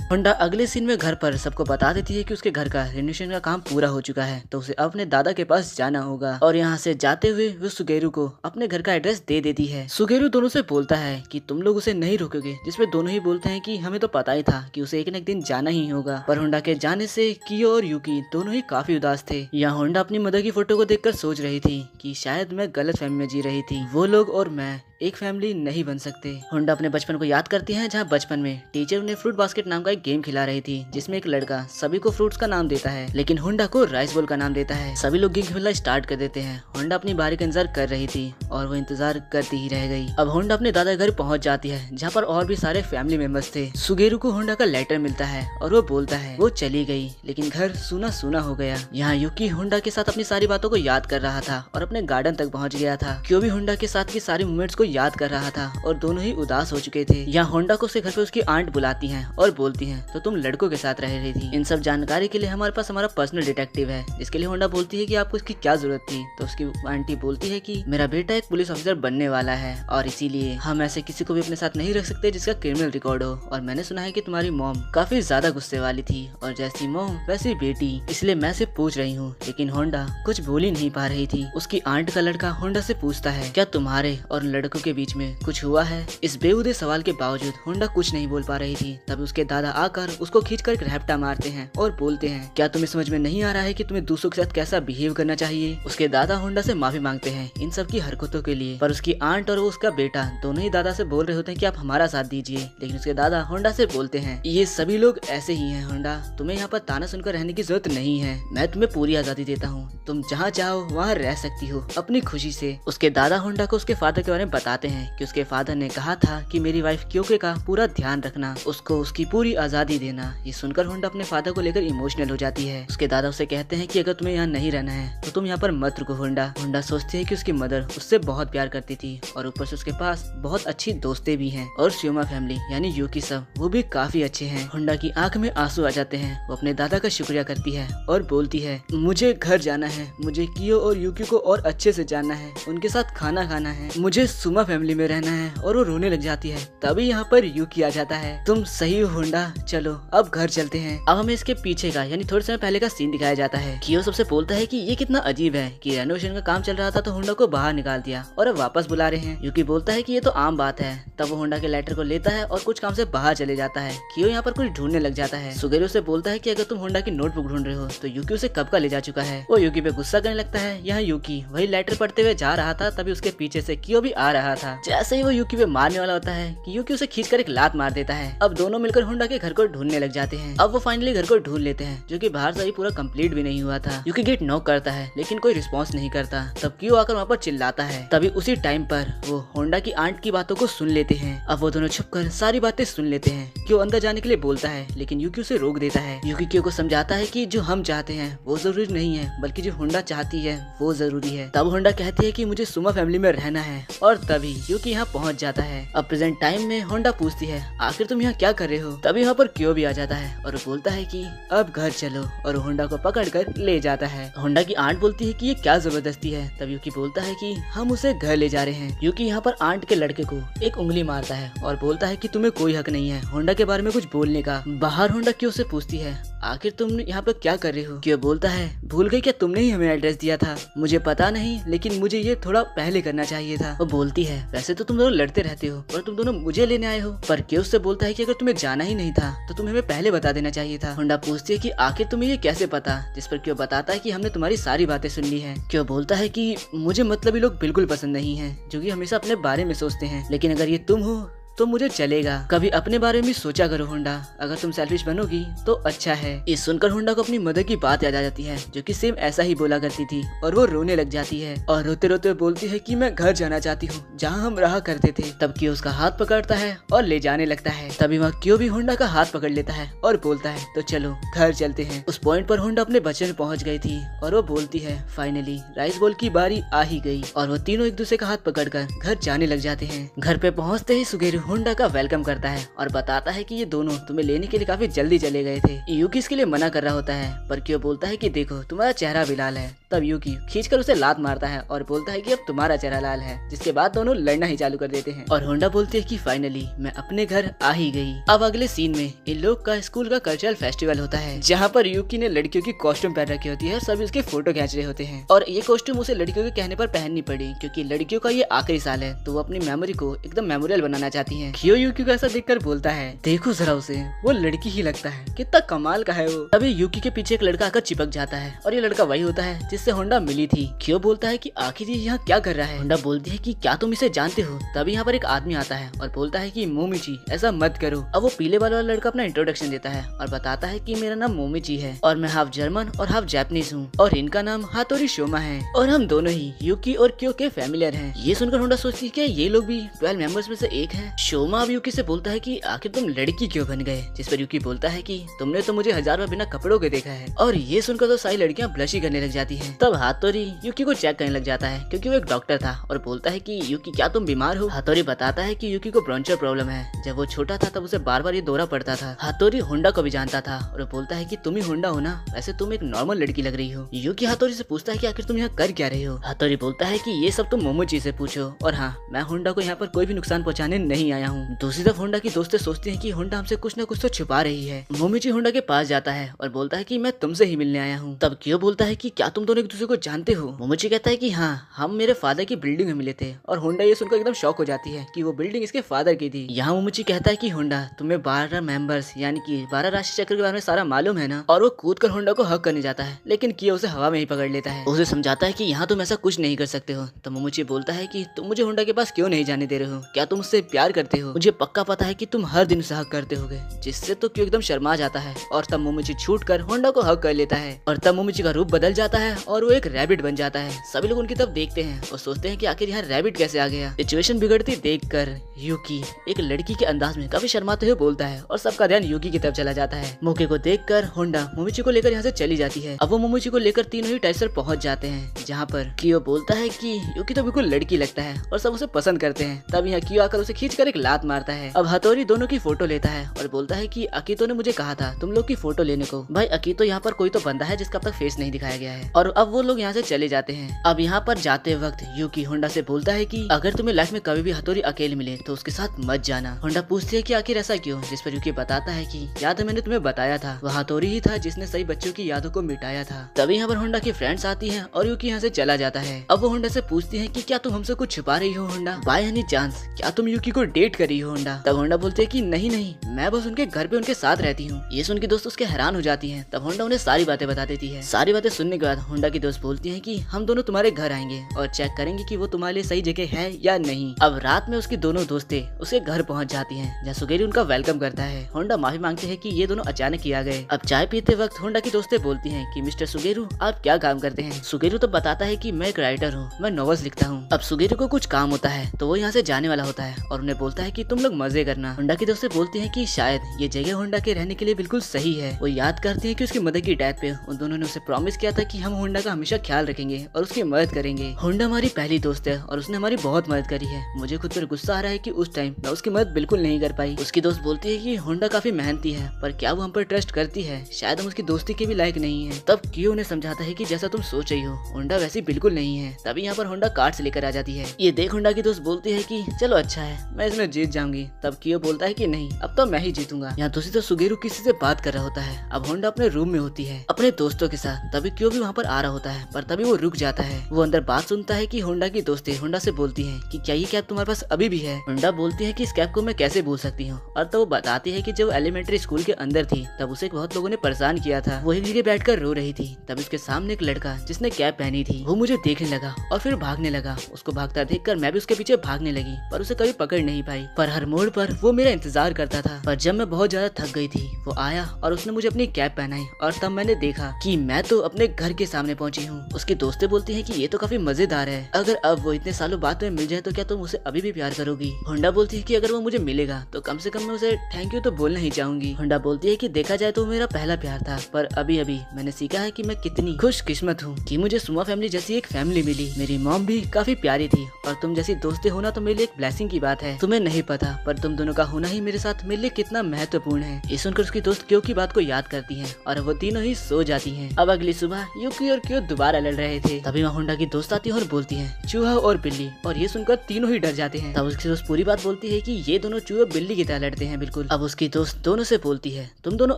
होंडा अगले सीन में घर पर सबको बता देती है कि उसके घर का रेनोवेशन का काम पूरा हो चुका है, तो उसे अपने दादा के पास जाना होगा, और यहाँ से जाते हुए वो सुगेरू को अपने घर का एड्रेस दे देती है। सुगेरू दोनों से बोलता है कि तुम लोग उसे नहीं रोकोगे, जिसपे दोनों ही बोलते हैं कि हमें तो पता ही था कि उसे एक न एक दिन जाना ही होगा। पर होंडा के जाने से कियो और यूकी दोनों ही काफी उदास थे। यहाँ होंडा अपनी मदर की फोटो को देखकर सोच रही थी कि शायद मैं गलत फहमी में जी रही थी, वो लोग और मैं एक फैमिली नहीं बन सकते। होंडा अपने बचपन को याद करती है, जहाँ बचपन में टीचर उन्हें फ्रूट बास्केट नाम का एक गेम खिला रही थी, जिसमें एक लड़का सभी को फ्रूट्स का नाम देता है, लेकिन होंडा को राइस बॉल का नाम देता है। सभी लोग गेम खेलना स्टार्ट कर देते हैं। होंडा अपनी बारी का इंतजार कर रही थी और वो इंतजार करती ही रह गई। अब होंडा अपने दादा घर पहुंच जाती है, जहाँ पर और भी सारे फैमिली मेंबर्स थे। सुगेरू को होंडा का लेटर मिलता है और वो बोलता है वो चली गई, लेकिन घर सूना सूना हो गया। यहाँ यूकी होंडा के साथ अपनी सारी बातों को याद कर रहा था और अपने गार्डन तक पहुँच गया था। क्यों भी होंडा के साथ की सारी मूवमेंट्स को याद कर रहा था और दोनों ही उदास हो चुके थे। यहाँ होंडा को उसके घर पे उसकी आंट बुलाती हैं और बोलती हैं तो तुम लड़कों के साथ रह रही थी। इन सब जानकारी के लिए हमारे पास हमारा पर्सनल डिटेक्टिव है, जिसके लिए होंडा बोलती है कि आपको इसकी क्या जरूरत थी। तो उसकी आंटी बोलती है कि मेरा बेटा एक पुलिस ऑफिसर बनने वाला है और इसीलिए हम ऐसे किसी को भी अपने साथ नहीं रख सकते जिसका क्रिमिनल रिकॉर्ड हो। और मैंने सुना है कि तुम्हारी मॉम काफी ज्यादा गुस्से वाली थी और जैसी मॉम वैसी बेटी, इसलिए मैं से पूछ रही हूँ। लेकिन होंडा कुछ बोल ही नहीं पा रही थी। उसकी आंट का लड़का होंडा से पूछता है क्या तुम्हारे और लड़कों के बीच में कुछ हुआ है। इस बेहुदे सवाल के बावजूद होंडा कुछ नहीं बोल पा रही थी। तब उसके दादा आकर उसको खींचकर एक रैप्टा मारते हैं और बोलते हैं क्या तुम्हें समझ में नहीं आ रहा है कि तुम्हें दूसरों के साथ कैसा बिहेव करना चाहिए। उसके दादा होंडा से माफी मांगते हैं इन सब की हरकतों के लिए, पर उसकी आंट और उसका बेटा दोनों ही दादा से बोल रहे होते हैं कि आप हमारा साथ दीजिए। लेकिन उसके दादा होंडा से बोलते हैं ये सभी लोग ऐसे ही हैं होंडा, तुम्हें यहाँ पर ताना सुनकर रहने की जरूरत नहीं है। मैं तुम्हें पूरी आजादी देता हूँ, तुम जहाँ चाहो वहाँ रह सकती हो अपनी खुशी से। उसके दादा होंडा को उसके फादर के बारे में बताते हैं कि उसके फादर ने कहा था कि मेरी वाइफ क्योके का पूरा ध्यान रखना, उसको उसकी पूरी आजादी देना। ये सुनकर होंडा अपने फादर को लेकर इमोशनल हो जाती है। उसके दादा उसे कहते हैं कि अगर तुम्हें यहाँ नहीं रहना है तो तुम यहाँ पर मत रुको होंडा। होंडा सोचती है कि उसकी मदर उससे बहुत प्यार करती थी और ऊपर से उसके पास बहुत अच्छी दोस्तें भी हैं और श्योमा फैमिली यानी यूकी सब वो भी काफी अच्छे हैं। होंडा की आंख में आंसू आ जाते हैं। वो अपने दादा का शुक्रिया करती है और बोलती है मुझे घर जाना है, मुझे कियो और यूकी को और अच्छे से जानना है, उनके साथ खाना खाना है, मुझे सुमा फैमिली में रहना है। और वो रोने लग जाती है। तभी यहाँ पर यूकी आ जाता है। तुम सही हो होंडा, चलो अब घर चलते हैं। अब हमें इसके पीछे का यानी थोड़े समय पहले का सीन दिखाया जाता है। कियो सबसे बोलता है कि ये कितना अजीब है कि रेनोवेशन का काम चल रहा था तो होंडा को बाहर निकाल दिया और अब वापस बुला रहे हैं। यूकी बोलता है कि ये तो आम बात है। तब वो होंडा के लेटर को लेता है और कुछ काम से बाहर चले जाता है। कियो यहाँ पर कुछ ढूंढने लग जाता है। सुगेरो से बोलता है कि अगर तुम होंडा की नोटबुक ढूंढ रहे हो तो यूकी उसे कब का ले जा चुका है। वो यूकी पे गुस्सा करने लगता है। यहाँ यूकी वही लेटर पढ़ते हुए जा रहा था, तभी उसके पीछे से कियो भी आ रहा था। जैसे ही वो यूकी पे मारने वाला होता है कि यूकी उसे खींचकर एक लात मार देता है। अब दोनों मिलकर होंडा के घर को ढूंढने लग जाते हैं। अब वो फाइनली घर को ढूंढ लेते हैं, जो कि बाहर से ही पूरा कंप्लीट भी नहीं हुआ था। यूकी गेट नॉक करता है लेकिन कोई रिस्पॉन्स नहीं करता। तब कियो आकर वहाँ पर चिल्लाता है। तभी उसी टाइम पर वो होंडा की आंट की बातों को सुन लेते हैं। अब वो दोनों छुपकर सारी बातें सुन लेते हैं। कियो अंदर जाने के लिए बोलता है लेकिन यूकी उसे रोक देता है। यूकी कियो को समझाता है कि जो हम चाहते हैं वो जरूरी नहीं है, बल्कि जो होंडा चाहती है वो जरूरी है। तब होंडा कहती है कि मुझे सुमा फैमिली में रहना है और तभी यूकी यहाँ पहुँच जाता है। अब प्रेजेंट टाइम में होंडा पूछती है आखिर तुम यहाँ क्या कर रहे हो। तभी यहाँ पर कियो भी आ जाता है और बोलता है कि अब घर चलो और होंडा को पकड़कर ले जाता है। होंडा की आंट बोलती है कि ये क्या जबरदस्ती है। तब यूकी बोलता है कि हम उसे घर ले जा रहे हैं। यूकी यहाँ पर आंट के लड़के को एक उंगली मारता है और बोलता है कि तुम्हें कोई हक नहीं है होंडा के बारे में कुछ बोलने का। बाहर होंडा कियो से पूछती है आखिर तुम यहाँ पर क्या कर रहे हो। कियो बोलता है भूल गई क्या तुमने ही हमें एड्रेस दिया था। मुझे पता नहीं लेकिन मुझे ये थोड़ा पहले करना चाहिए था। वो बोलती है वैसे तो तुम दोनों लड़ते रहते हो और तुम दोनों मुझे लेने आए हो। पर कियो उससे बोलता है कि अगर तुम्हें जाना ही नहीं था तो तुम्हें हमें पहले बता देना चाहिए था। होंडा पूछती है कि आखिर तुम्हें ये कैसे पता, जिस पर कियो बताता है कि हमने तुम्हारी सारी बातें सुन ली है। कियो बोलता है कि मुझे मतलबी लोग बिल्कुल पसंद नहीं है जो कि हमेशा अपने बारे में सोचते हैं, लेकिन अगर ये तुम हो तो मुझे चलेगा। कभी अपने बारे में सोचा करो होंडा, अगर तुम सेल्फिश बनोगी तो अच्छा है। ये सुनकर होंडा को अपनी मदर की बात याद आ जाती है जो कि सेम ऐसा ही बोला करती थी और वो रोने लग जाती है और रोते रोते बोलती है कि मैं घर जाना चाहती हूँ जहाँ हम रहा करते थे। तब कियो उसका हाथ पकड़ता है और ले जाने लगता है। तभी वहाँ कियो भी होंडा का हाथ पकड़ लेता है और बोलता है तो चलो घर चलते हैं। उस पॉइंट पर होंडा अपने बच्चे में पहुँच गई थी और वो बोलती है फाइनली राइस बॉल की बारी आ ही गई और वो तीनों एक दूसरे का हाथ पकड़कर घर जाने लग जाते हैं। घर पे पहुँचते ही सुगेरू होंडा का वेलकम करता है और बताता है कि ये दोनों तुम्हें लेने के लिए काफी जल्दी चले गए थे। यूकी इसके लिए मना कर रहा होता है पर कियो बोलता है कि देखो तुम्हारा चेहरा भी लाल है। तब यूकी खींचकर उसे लात मारता है और बोलता है कि अब तुम्हारा चेहरा लाल है, जिसके बाद दोनों लड़ना ही चालू कर देते हैं। और होंडा बोलती है कि फाइनली मैं अपने घर आ ही गई। अब अगले सीन में इन लोग का स्कूल का कल्चरल फेस्टिवल होता है जहाँ पर यूकी ने लड़कियों की कॉस्ट्यूम पहन रखी होती है और सभी उसके फोटो खींच रहे होते हैं। और ये कॉस्ट्यूम उसे लड़कियों के कहने पर पहननी पड़ी क्योंकि लड़कियों का ये आखिरी साल है तो वो अपनी मेमोरी को एकदम मेमोरियल बनाना चाहती है। कियो यूकी को ऐसा देखकर बोलता है देखो जरा उसे, वो लड़की ही लगता है, कितना कमाल का है वो। तभी यूकी के पीछे एक लड़का आकर चिपक जाता है और ये लड़का वही होता है जिससे होंडा मिली थी। कियो बोलता है कि आखिर ये यहाँ क्या कर रहा है। होंडा बोलती है कि क्या तुम इसे जानते हो। तभी यहाँ पर एक आदमी आता है और बोलता है कि मोमिची ऐसा मत करो। अब वो पीले वाला लड़का अपना इंट्रोडक्शन देता है और बताता है कि मेरा नाम मोमिची है और मैं हाफ जर्मन और हाफ जापानीज हूँ और इनका नाम हातोरी शोमा है और हम दोनों ही यूकी और कियो के फैमिलियर हैं। ये सुनकर होंडा सोचती है कि ये लोग भी 12 मेंबर्स में से एक हैं। शोमा अब यूकी से बोलता है कि आखिर तुम लड़की क्यों बन गए, जिस पर यूकी बोलता है कि तुमने तो मुझे 1000 बार बिना कपड़ों के देखा है। और ये सुनकर तो सारी लड़कियां ब्लश ही करने लग जाती हैं। हैं। तब हातोरी यूकी को चेक करने लग जाता है क्योंकि वो एक डॉक्टर था और बोलता है कि यूकी क्या तुम बीमार हो। हातोरी बताता है कि यूकी को ब्रोंचर प्रॉब्लम है। जब वो छोटा था तब उसे बार बार ये दौरा पड़ता था। हातोरी होंडा को भी जानता था और बोलता है कि तुम ही होंडा हो ना, वैसे तुम एक नॉर्मल लड़की लग रही हो। यूकी हातोरी से पूछता है कि आखिर तुम यहाँ कर क्या रहे हो। हातोरी बोलता है कि ये सब तुम मोमोची से पूछो, और हाँ, मैं होंडा को यहाँ पर कोई भी नुकसान पहुँचाने नहीं आया हूँ। दूसरी तरफ होंडा की दोस्तें सोचती हैं कि होंडा हमसे कुछ न कुछ तो छुपा रही है। मोमोची होंडा के पास जाता है और बोलता है कि मैं तुमसे ही मिलने आया हूँ। तब क्यों बोलता है कि क्या तुम दोनों एक दूसरे को जानते हो। मोमोची कहता है कि हाँ, हम मेरे फादर की बिल्डिंग में मिले थे, और होंडा ये सुनकर एकदम शॉक हो जाती है कि वो बिल्डिंग इसके फादर की थी। यहाँ मोमोची कहता है कि होंडा, तुम्हें 12 मेंबर्स यानी कि 12 राशि चक्र के बारे में सारा मालूम है ना। और वो कूद कर होंडा को हक करने जाता है, लेकिन कियो उसे हवा में ही पकड़ लेता है। उसे समझाता है कि यहाँ तुम ऐसा कुछ नहीं कर सकते हो। तो मोमोची बोलता है कि तुम मुझे होंडा के पास क्यों नहीं जाने दे रहे हो, क्या तुम उससे प्यार करते हो। मुझे पक्का पता है कि तुम हर दिन उसे हक करते होगे। जिससे तो क्यों एकदम शर्मा जाता है और तब मोमोची छूट कर होंडा को हक कर लेता है। और तब मोमोची का रूप बदल जाता है और वो एक रैबिट बन जाता है। सभी लोग उनकी तरफ देखते हैं और सोचते हैं कि आखिर यहाँ रैबिट कैसे आ गया। सिचुएशन बिगड़ती देखकर यूकी एक लड़की के अंदाज में काफी शर्माते हुए बोलता है और सबका ध्यान यूकी की तरफ चला जाता है। मौके को देखकर होंडा मोमोची को लेकर यहाँ से चली जाती है। अब वो मोमोची को लेकर तीनों ही टाइसर पहुंच जाते हैं, जहाँ पर कियो बोलता है कि यूकी तो बिल्कुल लड़की लगता है और सब उसे पसंद करते हैं। तब यहाँ कियो आकर उसे खींचकर एक लात मारता है। अब हातोरी दोनों की फोटो लेता है और बोलता है कि अकीतो ने मुझे कहा था तुम लोग की फोटो लेने को। भाई अकीतो यहाँ पर कोई तो बंदा है जिसका अब तक फेस नहीं दिखाया गया है। और अब वो लोग यहाँ से चले जाते हैं। अब यहाँ पर जाते वक्त यूकी होंडा से बोलता है कि अगर तुम्हें लाइफ में कभी भी हातोरी अकेले मिले तो उसके साथ मत जाना। होंडा पूछती है कि आखिर ऐसा क्यों, जिस पर यूकी बताता है कि याद है मैंने तुम्हें बताया था, वह हातोरी ही था जिसने सही बच्चों की यादों को मिटाया था। तभी यहाँ पर होंडा की फ्रेंड्स आती हैं और यूकी यहाँ से चला जाता है। अब वो होंडा से पूछती है कि क्या तुम हमसे कुछ छुपा रही हो होंडा, बाय एनी चांस क्या तुम यूकी को डेट कर रही हो होंडा। तब होंडा बोलते है कि नहीं नहीं, मैं बस उनके घर पे उनके साथ रहती हूँ। ये सुन के दोस्त उसके हैरान हो जाती हैं। तब होंडा उन्हें सारी बातें बता देती है। सारी बातें सुनने के बाद होंडा की दोस्त बोलती है कि हम दोनों तुम्हारे घर आएंगे और चेक करेंगे कि वो तुम्हारे लिए सही जगह है या नहीं। अब रात में उसकी दोनों दोस्तें उसके घर पहुंच जाती हैं, जहाँ सुगेरी उनका वेलकम करता है। होंडा माफी मांगते हैं कि ये दोनों अचानक ही आ गए। अब चाय पीते वक्त होंडा की दोस्तें बोलती हैं कि मिस्टर सुगेरू आप क्या काम करते हैं। सुगेरू तो बताता है कि मैं एक राइटर हूँ, मैं नॉवेल्स लिखता हूँ। अब सुगेरू को कुछ काम होता है तो वो यहाँ से जाने वाला होता है और उन्हें बोलता है कि तुम लोग मजे करना। होंडा की दोस्तें बोलती हैं कि शायद ये जगह होंडा के रहने के लिए बिल्कुल सही है। वो याद करती हैं कि उसकी मदर की डेथ पे उन दोनों ने उसे प्रॉमिस किया था कि हम होंडा का हमेशा ख्याल रखेंगे और उसकी मदद करेंगे। होंडा हमारी पहली दोस्त है और उसने हमारी बहुत मदद करी है। मुझे खुद पर गुस्सा आ रहा है कि उस टाइम मैं उसकी मदद बिल्कुल नहीं कर पाई। उसकी दोस्त बोलती है कि होंडा काफी मेहनती है, पर क्या वो हम पर ट्रस्ट करती है, शायद हम उसकी दोस्ती के भी लायक नहीं है। तब कियो उन्हें समझाता है कि जैसा तुम सोच रही हो होंडा वैसी बिल्कुल नहीं है। तभी यहाँ पर होंडा कार्ड्स लेकर आ जाती है। ये देख होंडा की दोस्त बोलती है कि चलो अच्छा है, मैं इसमें जीत जाऊंगी। तब कियो बोलता है कि नहीं, अब तो मैं ही जीतूंगा। यहाँ दूसरी तरफ सुगेरू किसी से बात कर रहा होता है। अब होंडा अपने रूम में होती है अपने दोस्तों के साथ। तभी कियो भी वहाँ पर आ रहा होता है, पर तभी वो रुक जाता है। वो अंदर बात सुनता है कि होंडा की दोस्तें होंडा से बोलती हैं कि क्या ये कैब तुम्हारे पास अभी भी है। होंडा बोलती है कि इस कैब को मैं कैसे भूल सकती हूँ। और तो वो बताती है कि जब एलिमेंट्री स्कूल के अंदर थी तब उसे बहुत लोगों ने परेशान किया था। वो एक जगह बैठकर रो रही थी। तब उसके सामने एक लड़का जिसने कैब पहनी थी वो मुझे देखने लगा और फिर भागने लगा। उसको भागता देखकर मैं भी उसके पीछे भागने लगी, पर उसे कभी पकड़ नहीं पाई। पर हर मोड़ पर वो मेरा इंतजार करता था। पर जब मैं बहुत ज्यादा थक गई थी वो आया और उसने मुझे अपनी कैब पहनाई और तब मैंने देखा कि मैं तो अपने घर के सामने पहुंची हूँ। उसकी दोस्तें बोलती हैं कि ये तो काफी मजेदार है, अगर अब वो इतने सालों बाद में मिल जाए तो क्या तुम उसे अभी भी प्यार करोगी। होंडा बोलती है कि अगर वो मुझे मिलेगा तो कम से कम मैं उसे थैंक यू तो बोलना ही चाहूंगी। होंडा बोलती है कि देखा जाए तो मेरा पहला प्यार था, पर अभी अभी मैंने सीखा है कि मैं कितनी खुशकिस्मत हूँ कि मुझे सुमा फैमिली जैसी एक फैमिली मिली। मेरी मॉम भी काफी प्यारी थी और तुम जैसी दोस्तें होना तो मेरे लिए एक ब्लेसिंग की बात है। तुम्हें नहीं पता पर तुम दोनों का होना ही मेरे साथ मेरे लिए कितना महत्वपूर्ण है। ये सुनकर उसकी दोस्त क्यो की बात को याद करती है और वो तीनों ही सो जाती हैं। अब अगली सुबह यूकी और क्यो दोबारा लड़ रहे थे। तभी वहाँ होंडा की दोस्त आती है और बोलती है चूहा और बिल्ली, और ये सुनकर तीनों ही डर जाते हैं। तब उसकी दोस्त पूरी बात बोलती है कि ये दोनों चूहे और बिल्ली की तरह लड़ते हैं बिल्कुल। अब उसकी दोस्त दोनों से बोलती है तुम दोनों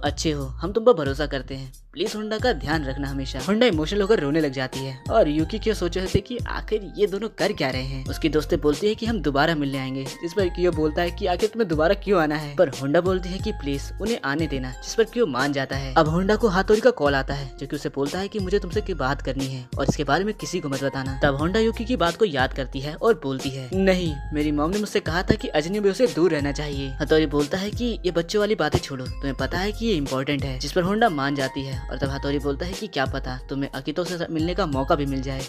अच्छे हो, हम तुम पर भरोसा करते हैं, प्लीज होंडा का ध्यान रखना हमेशा। होंडा इमोशनल होकर रोने लग जाती है और यूकी क्यों सोच रहे थे कि आखिर ये दोनों कर क्या रहे हैं। उसकी दोस्तें बोलती है कि हम दोबारा मिलने आएंगे, जिस पर क्यों बोलता है कि आखिर तुम्हें दोबारा क्यों आना है। पर होंडा बोलती है कि प्लीज उन्हें आने देना, जिस पर क्यों मान जाता है। अब होंडा को हातोरी का कॉल आता है जो कि उसे बोलता है कि मुझे तुमसे की बात करनी है और इसके बारे में किसी को मत बताना। तब होंडा यूकी की बात को याद करती है और बोलती है नहीं, मेरी मॉम ने मुझसे कहा था कि अजनबी से दूर रहना चाहिए। हातोरी बोलता है कि ये बच्चों वाली बातें छोड़ो, तुम्हें पता है कि ये इम्पोर्टेंट है, जिस पर होंडा मान जाती है। और तब हातोरी बोलता है कि क्या पता तुम्हें अकीतो से मिलने का मौका भी मिल जाए।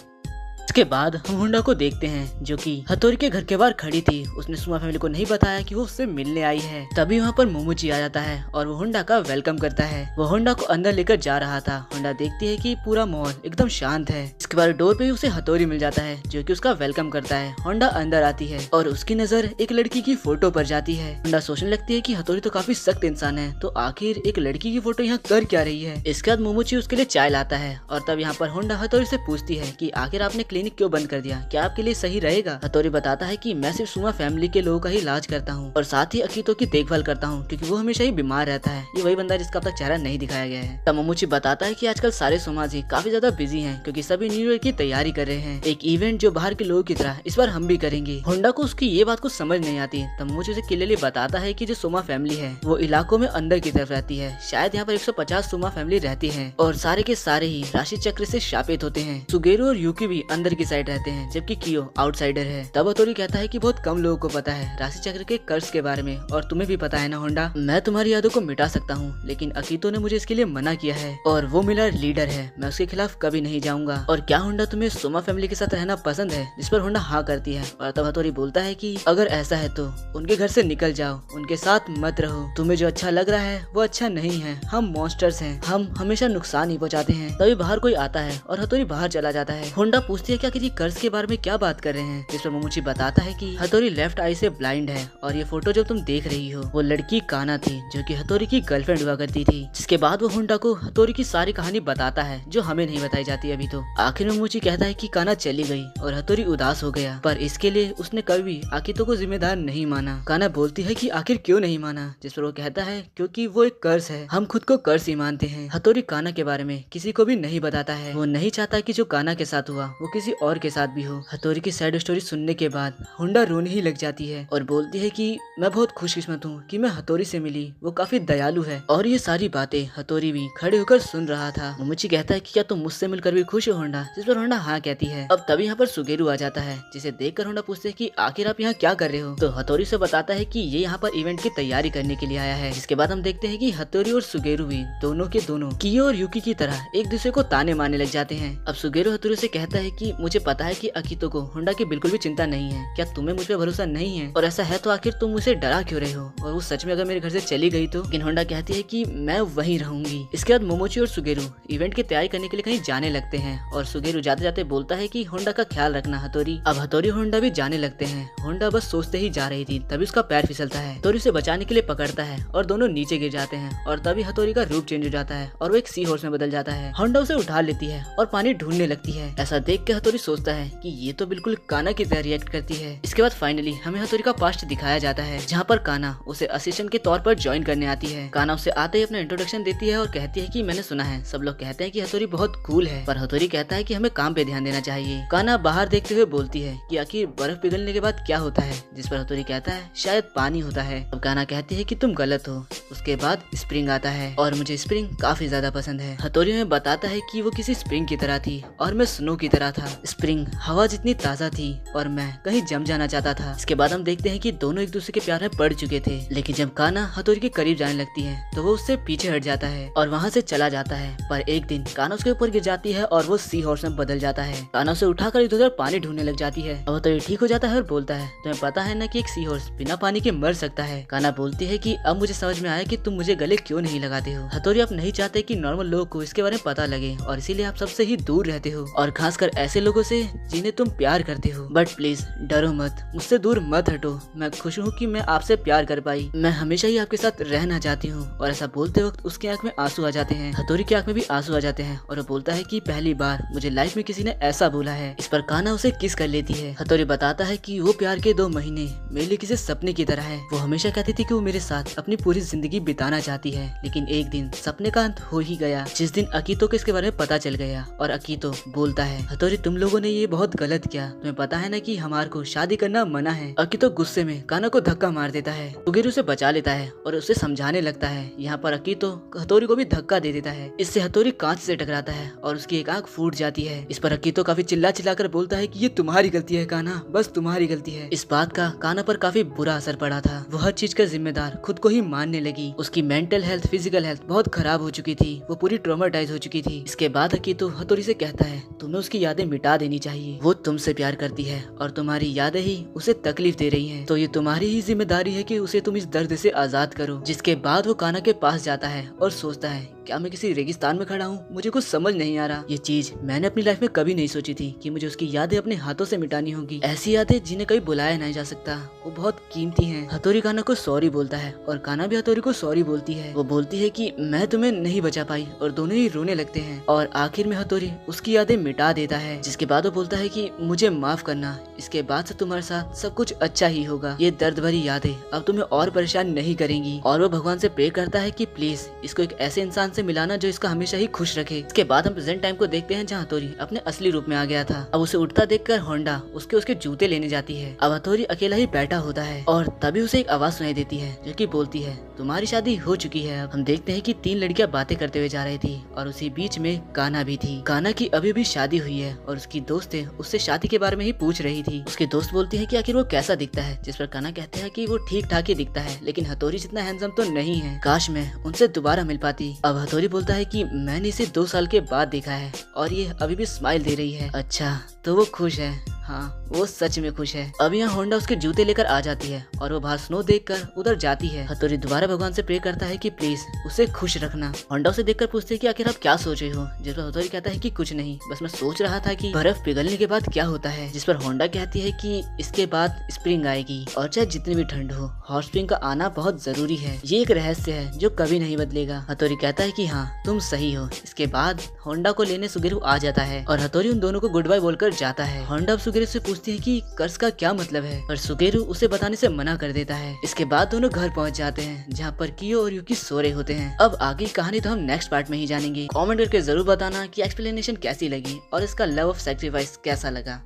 इसके बाद हम होंडा को देखते हैं जो कि हथौरी के घर के बाहर खड़ी थी। उसने सुमा फैमिली को नहीं बताया कि वो उससे मिलने आई है। तभी वहाँ पर मोमोची आ जाता है और वो होंडा का वेलकम करता है। वो होंडा को अंदर लेकर जा रहा था। होंडा देखती है कि पूरा माहौल एकदम शांत है। इसके बाद डोर पे उसे हथौरी मिल जाता है जो कि उसका वेलकम करता है। होंडा अंदर आती है और उसकी नजर एक लड़की की फोटो पर जाती है। होंडा सोचने लगती है कि हथौरी तो काफी सख्त इंसान है, तो आखिर एक लड़की की फोटो यहाँ कर क्या रही है। इसके बाद मोमोची उसके लिए चाय लाता है और तब यहाँ पर होंडा हथौरी से पूछती है कि आखिर आपने क्लिनिक क्यों बंद कर दिया, क्या आपके लिए सही रहेगा। हथौरी बताता है कि मैं सिर्फ सुमा फैमिली के लोगों का ही इलाज करता हूँ और साथ ही अकीतो की देखभाल करता हूँ क्योंकि वो हमेशा ही बीमार रहता है। ये वही बंदा जिसका अब तक चेहरा नहीं दिखाया गया है। तब मोमोची बताता है कि आजकल सारे सोमाजी काफी ज्यादा बिजी हैं क्योंकि सभी न्यू ईयर की तैयारी कर रहे हैं। एक इवेंट जो बाहर के लोगों की तरह इस बार हम भी करेंगे। होंडा को उसकी ये बात कुछ समझ नहीं आती। तब मोमोची उसे क्लियरली बताता है कि जो सोमा फैमिली है वो इलाकों में अंदर की तरफ रहती है। शायद यहाँ पर 150 सोमा फैमिली रहती है और सारे के सारे ही राशि चक्र से शापित होते हैं। सुगेरो और यूकी भी अंदर की साइड रहते हैं जबकि कियो आउटसाइडर है। तब हथौरी कहता है कि बहुत कम लोगों को पता है राशि चक्र के कर्ज के बारे में और तुम्हें भी पता है ना होंडा। मैं तुम्हारी यादों को मिटा सकता हूँ लेकिन अकीतो ने मुझे इसके लिए मना किया है और वो मेरा लीडर है, मैं उसके खिलाफ कभी नहीं जाऊंगा। और क्या होंडा तुम्हें सोमा फैमिली के साथ रहना पसंद है? जिस पर होंडा हाँ करती है और तब हथौरी बोलता है कि अगर ऐसा है तो उनके घर से निकल जाओ, उनके साथ मत रहो। तुम्हें जो अच्छा लग रहा है वो अच्छा नहीं है। हम मॉन्स्टर्स हैं, हम हमेशा नुकसान ही पहुंचाते हैं। तभी बाहर कोई आता है और हथौरी बाहर चला जाता है। होंडा पूछती है क्या कि कर्ज के बारे में क्या बात कर रहे हैं। जिस पर मोमोची बताता है कि हथौरी लेफ्ट आई से ब्लाइंड है और ये फोटो जो तुम देख रही हो वो लड़की काना थी जो कि हथौरी की गर्लफ्रेंड हुआ करती थी। जिसके बाद वो होंडा को हथौरी की सारी कहानी बताता है जो हमें नहीं बताई जाती अभी। तो आखिर में मोमोची कहता है कि काना चली गई और हथौरी उदास हो गया, पर इसके लिए उसने कभी आकितो को जिम्मेदार नहीं माना। काना बोलती है कि आखिर क्यों नहीं माना। जिस पर वो कहता है क्योंकि वो एक कर्ज है, हम खुद को कर्ज ही मानते हैं। हथौरी काना के बारे में किसी को भी नहीं बताता है। वो नहीं चाहता कि जो काना के साथ हुआ वो किसी और के साथ भी हो। हथौरी की सैड स्टोरी सुनने के बाद होंडा रोने ही लग जाती है और बोलती है कि मैं बहुत खुशकिस्मत हूँ कि मैं हथौरी से मिली, वो काफी दयालु है। और ये सारी बातें हथौरी भी खड़े होकर सुन रहा था। मोमोची कहता है कि क्या तुम मुझसे मिलकर भी खुश हो होंडा। जिस पर होंडा हाँ कहती है। अब तभी यहाँ पर सुगेरू आ जाता है जिसे देखकर होंडा पूछते है कि आखिर आप यहाँ क्या कर रहे हो। तो हथौरी से बताता है कि ये यहाँ पर इवेंट की तैयारी करने के लिए आया है। इसके बाद हम देखते हैं कि हथौरी और सुगेरू भी दोनों के दोनों कियो और यूकी की तरह एक दूसरे को ताने मारने लग जाते हैं। अब सुगेरू हथौरी से कहता है कि मुझे पता है कि अकीतो को होंडा की बिल्कुल भी चिंता नहीं है, क्या तुम्हें मुझ पर भरोसा नहीं है? और ऐसा है तो आखिर तुम मुझे डरा क्यों रहे हो? और वो सच में अगर मेरे घर से चली गई तो? लेकिन होंडा कहती है कि मैं वहीं रहूंगी। इसके बाद मोमोची और सुगेरू इवेंट की तैयारी करने के लिए कहीं जाने लगते हैं और सुगेरू जाते जाते बोलता है कि होंडा का ख्याल रखना हथौरी। अब हथौरी और होंडा भी जाने लगते हैं। होंडा बस सोचते ही जा रही थी तभी उसका पैर फिसलता है। हथौरी उसे बचाने के लिए पकड़ता है और दोनों नीचे गिर जाते हैं और तभी हथौरी का रूप चेंज हो जाता है और वो एक सी हॉर्स में बदल जाता है। होंडा उसे उठा लेती है और पानी ढूंढने लगती है। ऐसा देख के हथौरी सोचता है कि ये तो बिल्कुल काना की तरह रिएक्ट करती है। इसके बाद फाइनली हमें हथौरी का पास्ट दिखाया जाता है जहाँ पर काना उसे असिस्टेंट के तौर पर ज्वाइन करने आती है। काना उसे आते ही अपना इंट्रोडक्शन देती है और कहती है कि मैंने सुना है सब लोग कहते हैं कि हथौरी बहुत कूल है, पर हथौरी कहता है कि हमें काम पे ध्यान देना चाहिए। काना बाहर देखते हुए बोलती है कि आखिर बर्फ पिघलने के बाद क्या होता है। जिस पर हथौरी कहता है शायद पानी होता है। अब काना कहती है कि तुम गलत हो। उसके बाद स्प्रिंग आता है और मुझे स्प्रिंग काफी ज्यादा पसंद है। हथौरी में बताता है कि वो किसी स्प्रिंग की तरह थी और मैं स्नो की तरह था। स्प्रिंग हवा जितनी ताजा थी और मैं कहीं जम जाना चाहता था। इसके बाद हम देखते हैं कि दोनों एक दूसरे के प्यार में पड़ चुके थे, लेकिन जब काना हथौरी के करीब जाने लगती है तो वो उससे पीछे हट जाता है और वहाँ से चला जाता है। पर एक दिन काना उसके ऊपर गिर जाती है और वो सी हॉर्स में बदल जाता है। काना उसे उठाकर इधर उधर पानी ढूंढने लग जाती है। अब हथौरी ठीक हो जाता है और बोलता है तुम्हें पता है ना कि एक सी हॉर्स बिना पानी के मर सकता है। काना बोलती है कि अब मुझे समझ में आया कि तुम मुझे गले क्यों नहीं लगाते हो। हथौरी आप नहीं चाहते कि नॉर्मल लोगों को इसके बारे में पता लगे और इसीलिए आप सबसे ही दूर रहते हो और खासकर ऐसे लोगों से जिन्हें तुम प्यार करते हो। बट प्लीज डरो मत, मुझसे दूर मत हटो। मैं खुश हूँ कि मैं आपसे प्यार कर पाई, मैं हमेशा ही आपके साथ रहना चाहती हूँ। और ऐसा बोलते वक्त उसकी आंख में आंसू आ जाते हैं। हथौरी की आंख में भी आंसू आ जाते हैं और वो बोलता है कि पहली बार मुझे लाइफ में किसी ने ऐसा बोला है। इस पर काना उसे किस कर लेती है। हथौरी बताता है कि वो प्यार के 2 महीने मेरे लिए किसी सपने की तरह है। वो हमेशा कहती थी कि वो मेरे साथ अपनी पूरी जिंदगी बिताना चाहती है, लेकिन एक दिन सपने का अंत हो ही गया जिस दिन अकीतो को इसके बारे में पता चल गया। और अकीतो बोलता है हथौरी तुम लोगों ने ये बहुत गलत किया, तुम्हें पता है ना कि हमारे को शादी करना मना है। अकीतो गुस्से में काना को धक्का मार देता है। सुगेरू उसे बचा लेता है और उसे समझाने लगता है। यहाँ पर अकीतो हथौरी को भी धक्का दे देता है। इससे हथौरी कांच से टकराता है और उसकी एक आंख फूट जाती है। इस पर अकीतो काफी चिल्ला चिल्लाकर बोलता है कि ये तुम्हारी गलती है काना, बस तुम्हारी गलती है। इस बात का काना पर काफी बुरा असर पड़ा था। वो हर चीज का जिम्मेदार खुद को ही मानने लगी। उसकी मेंटल हेल्थ फिजिकल हेल्थ बहुत खराब हो चुकी थी। वो पूरी ट्रॉमेटाइज हो चुकी थी। इसके बाद अकीतो हथौरी से कहता है तुम्हें उसकी यादें मिटा देनी चाहिए। वो तुमसे प्यार करती है और तुम्हारी यादें ही उसे तकलीफ दे रही हैं, तो ये तुम्हारी ही जिम्मेदारी है कि उसे तुम इस दर्द से आजाद करो। जिसके बाद वो कान्हा के पास जाता है और सोचता है, क्या मैं किसी रेगिस्तान में खड़ा हूँ? मुझे कुछ समझ नहीं आ रहा। ये चीज मैंने अपनी लाइफ में कभी नहीं सोची थी कि मुझे उसकी यादें अपने हाथों से मिटानी होगी। ऐसी यादें जिन्हें कभी बुलाया नहीं जा सकता, वो बहुत कीमती हैं। हथौड़ी कान्हा को सॉरी बोलता है और कान्हा भी हथौड़ी को सॉरी बोलती है। वो बोलती है कि मैं तुम्हें नहीं बचा पाई और दोनों ही रोने लगते हैं और आखिर में हथौड़ी उसकी यादें मिटा देता है। जिसके बाद वो बोलता है कि मुझे माफ करना, इसके बाद से तुम्हारे साथ सब कुछ अच्छा ही होगा। ये दर्द भरी यादें अब तुम्हें और परेशान नहीं करेंगी। और वो भगवान से प्रे करता है कि प्लीज इसको एक ऐसे इंसान से मिलाना जो इसका हमेशा ही खुश रखे। इसके बाद हम प्रेजेंट टाइम को देखते हैं जहाँ हथौड़ी अपने असली रूप में आ गया था। अब उसे उठता देखकर होंडा उसके जूते लेने जाती है। अब हथौड़ी अकेला ही बैठा होता है और तभी उसे एक आवाज सुनाई देती है जो कि बोलती है, तुम्हारी शादी हो चुकी है। अब हम देखते हैं कि 3 लड़कियां बातें करते हुए जा रही थी और उसी बीच में कान्हा भी थी। कान्हा की अभी भी शादी हुई है और उसकी दोस्तें उससे शादी के बारे में ही पूछ रही थी। उसकी दोस्त बोलती है कि आखिर वो कैसा दिखता है, जिस पर कान्हा कहते हैं कि वो ठीक ठाक ही दिखता है, लेकिन हथौड़ी जितना हैंडसम तो नहीं है। काश मैं उनसे दोबारा मिल पाती। अब हथौड़ी बोलता है कि मैंने इसे 2 साल के बाद देखा है और ये अभी भी स्माइल दे रही है। अच्छा, तो वो खुश है। हाँ, वो सच में खुश है। अब यहाँ होंडा उसके जूते लेकर आ जाती है और वो बाहर स्नो देखकर उधर जाती है। हथौड़ी दोबारा भगवान से प्रे करता है कि प्लीज उसे खुश रखना। होंडा उसे देखकर पूछती है कि आखिर आप क्या सोच रहे हो? जिस पर हथौड़ी कहता है कि कुछ नहीं, बस मैं सोच रहा था कि बर्फ पिघलने के बाद क्या होता है। जिस पर होंडा कहती है कि इसके बाद स्प्रिंग आएगी और चाहे जितनी भी ठंड हो, हॉट स्प्रिंग का आना बहुत जरूरी है। ये एक रहस्य है जो कभी नहीं बदलेगा। हथौड़ी कहता है कि हाँ, तुम सही हो। इसके बाद होंडा को लेने सुगेरू आ जाता है और हथौड़ी उन दोनों को गुड बाय बोलकर जाता है। होंडा सुगेरू से पूछती है कि कर्ज का क्या मतलब है, पर सुगेरू उसे बताने से मना कर देता है। इसके बाद दोनों घर पहुंच जाते हैं जहां पर कियो और युकी सो रहे होते हैं। अब आगे कहानी तो हम नेक्स्ट पार्ट में ही जानेंगे। कमेंट करके जरूर बताना कि एक्सप्लेनेशन कैसी लगी और इसका लव ऑफ सैक्रिफाइस कैसा लगा।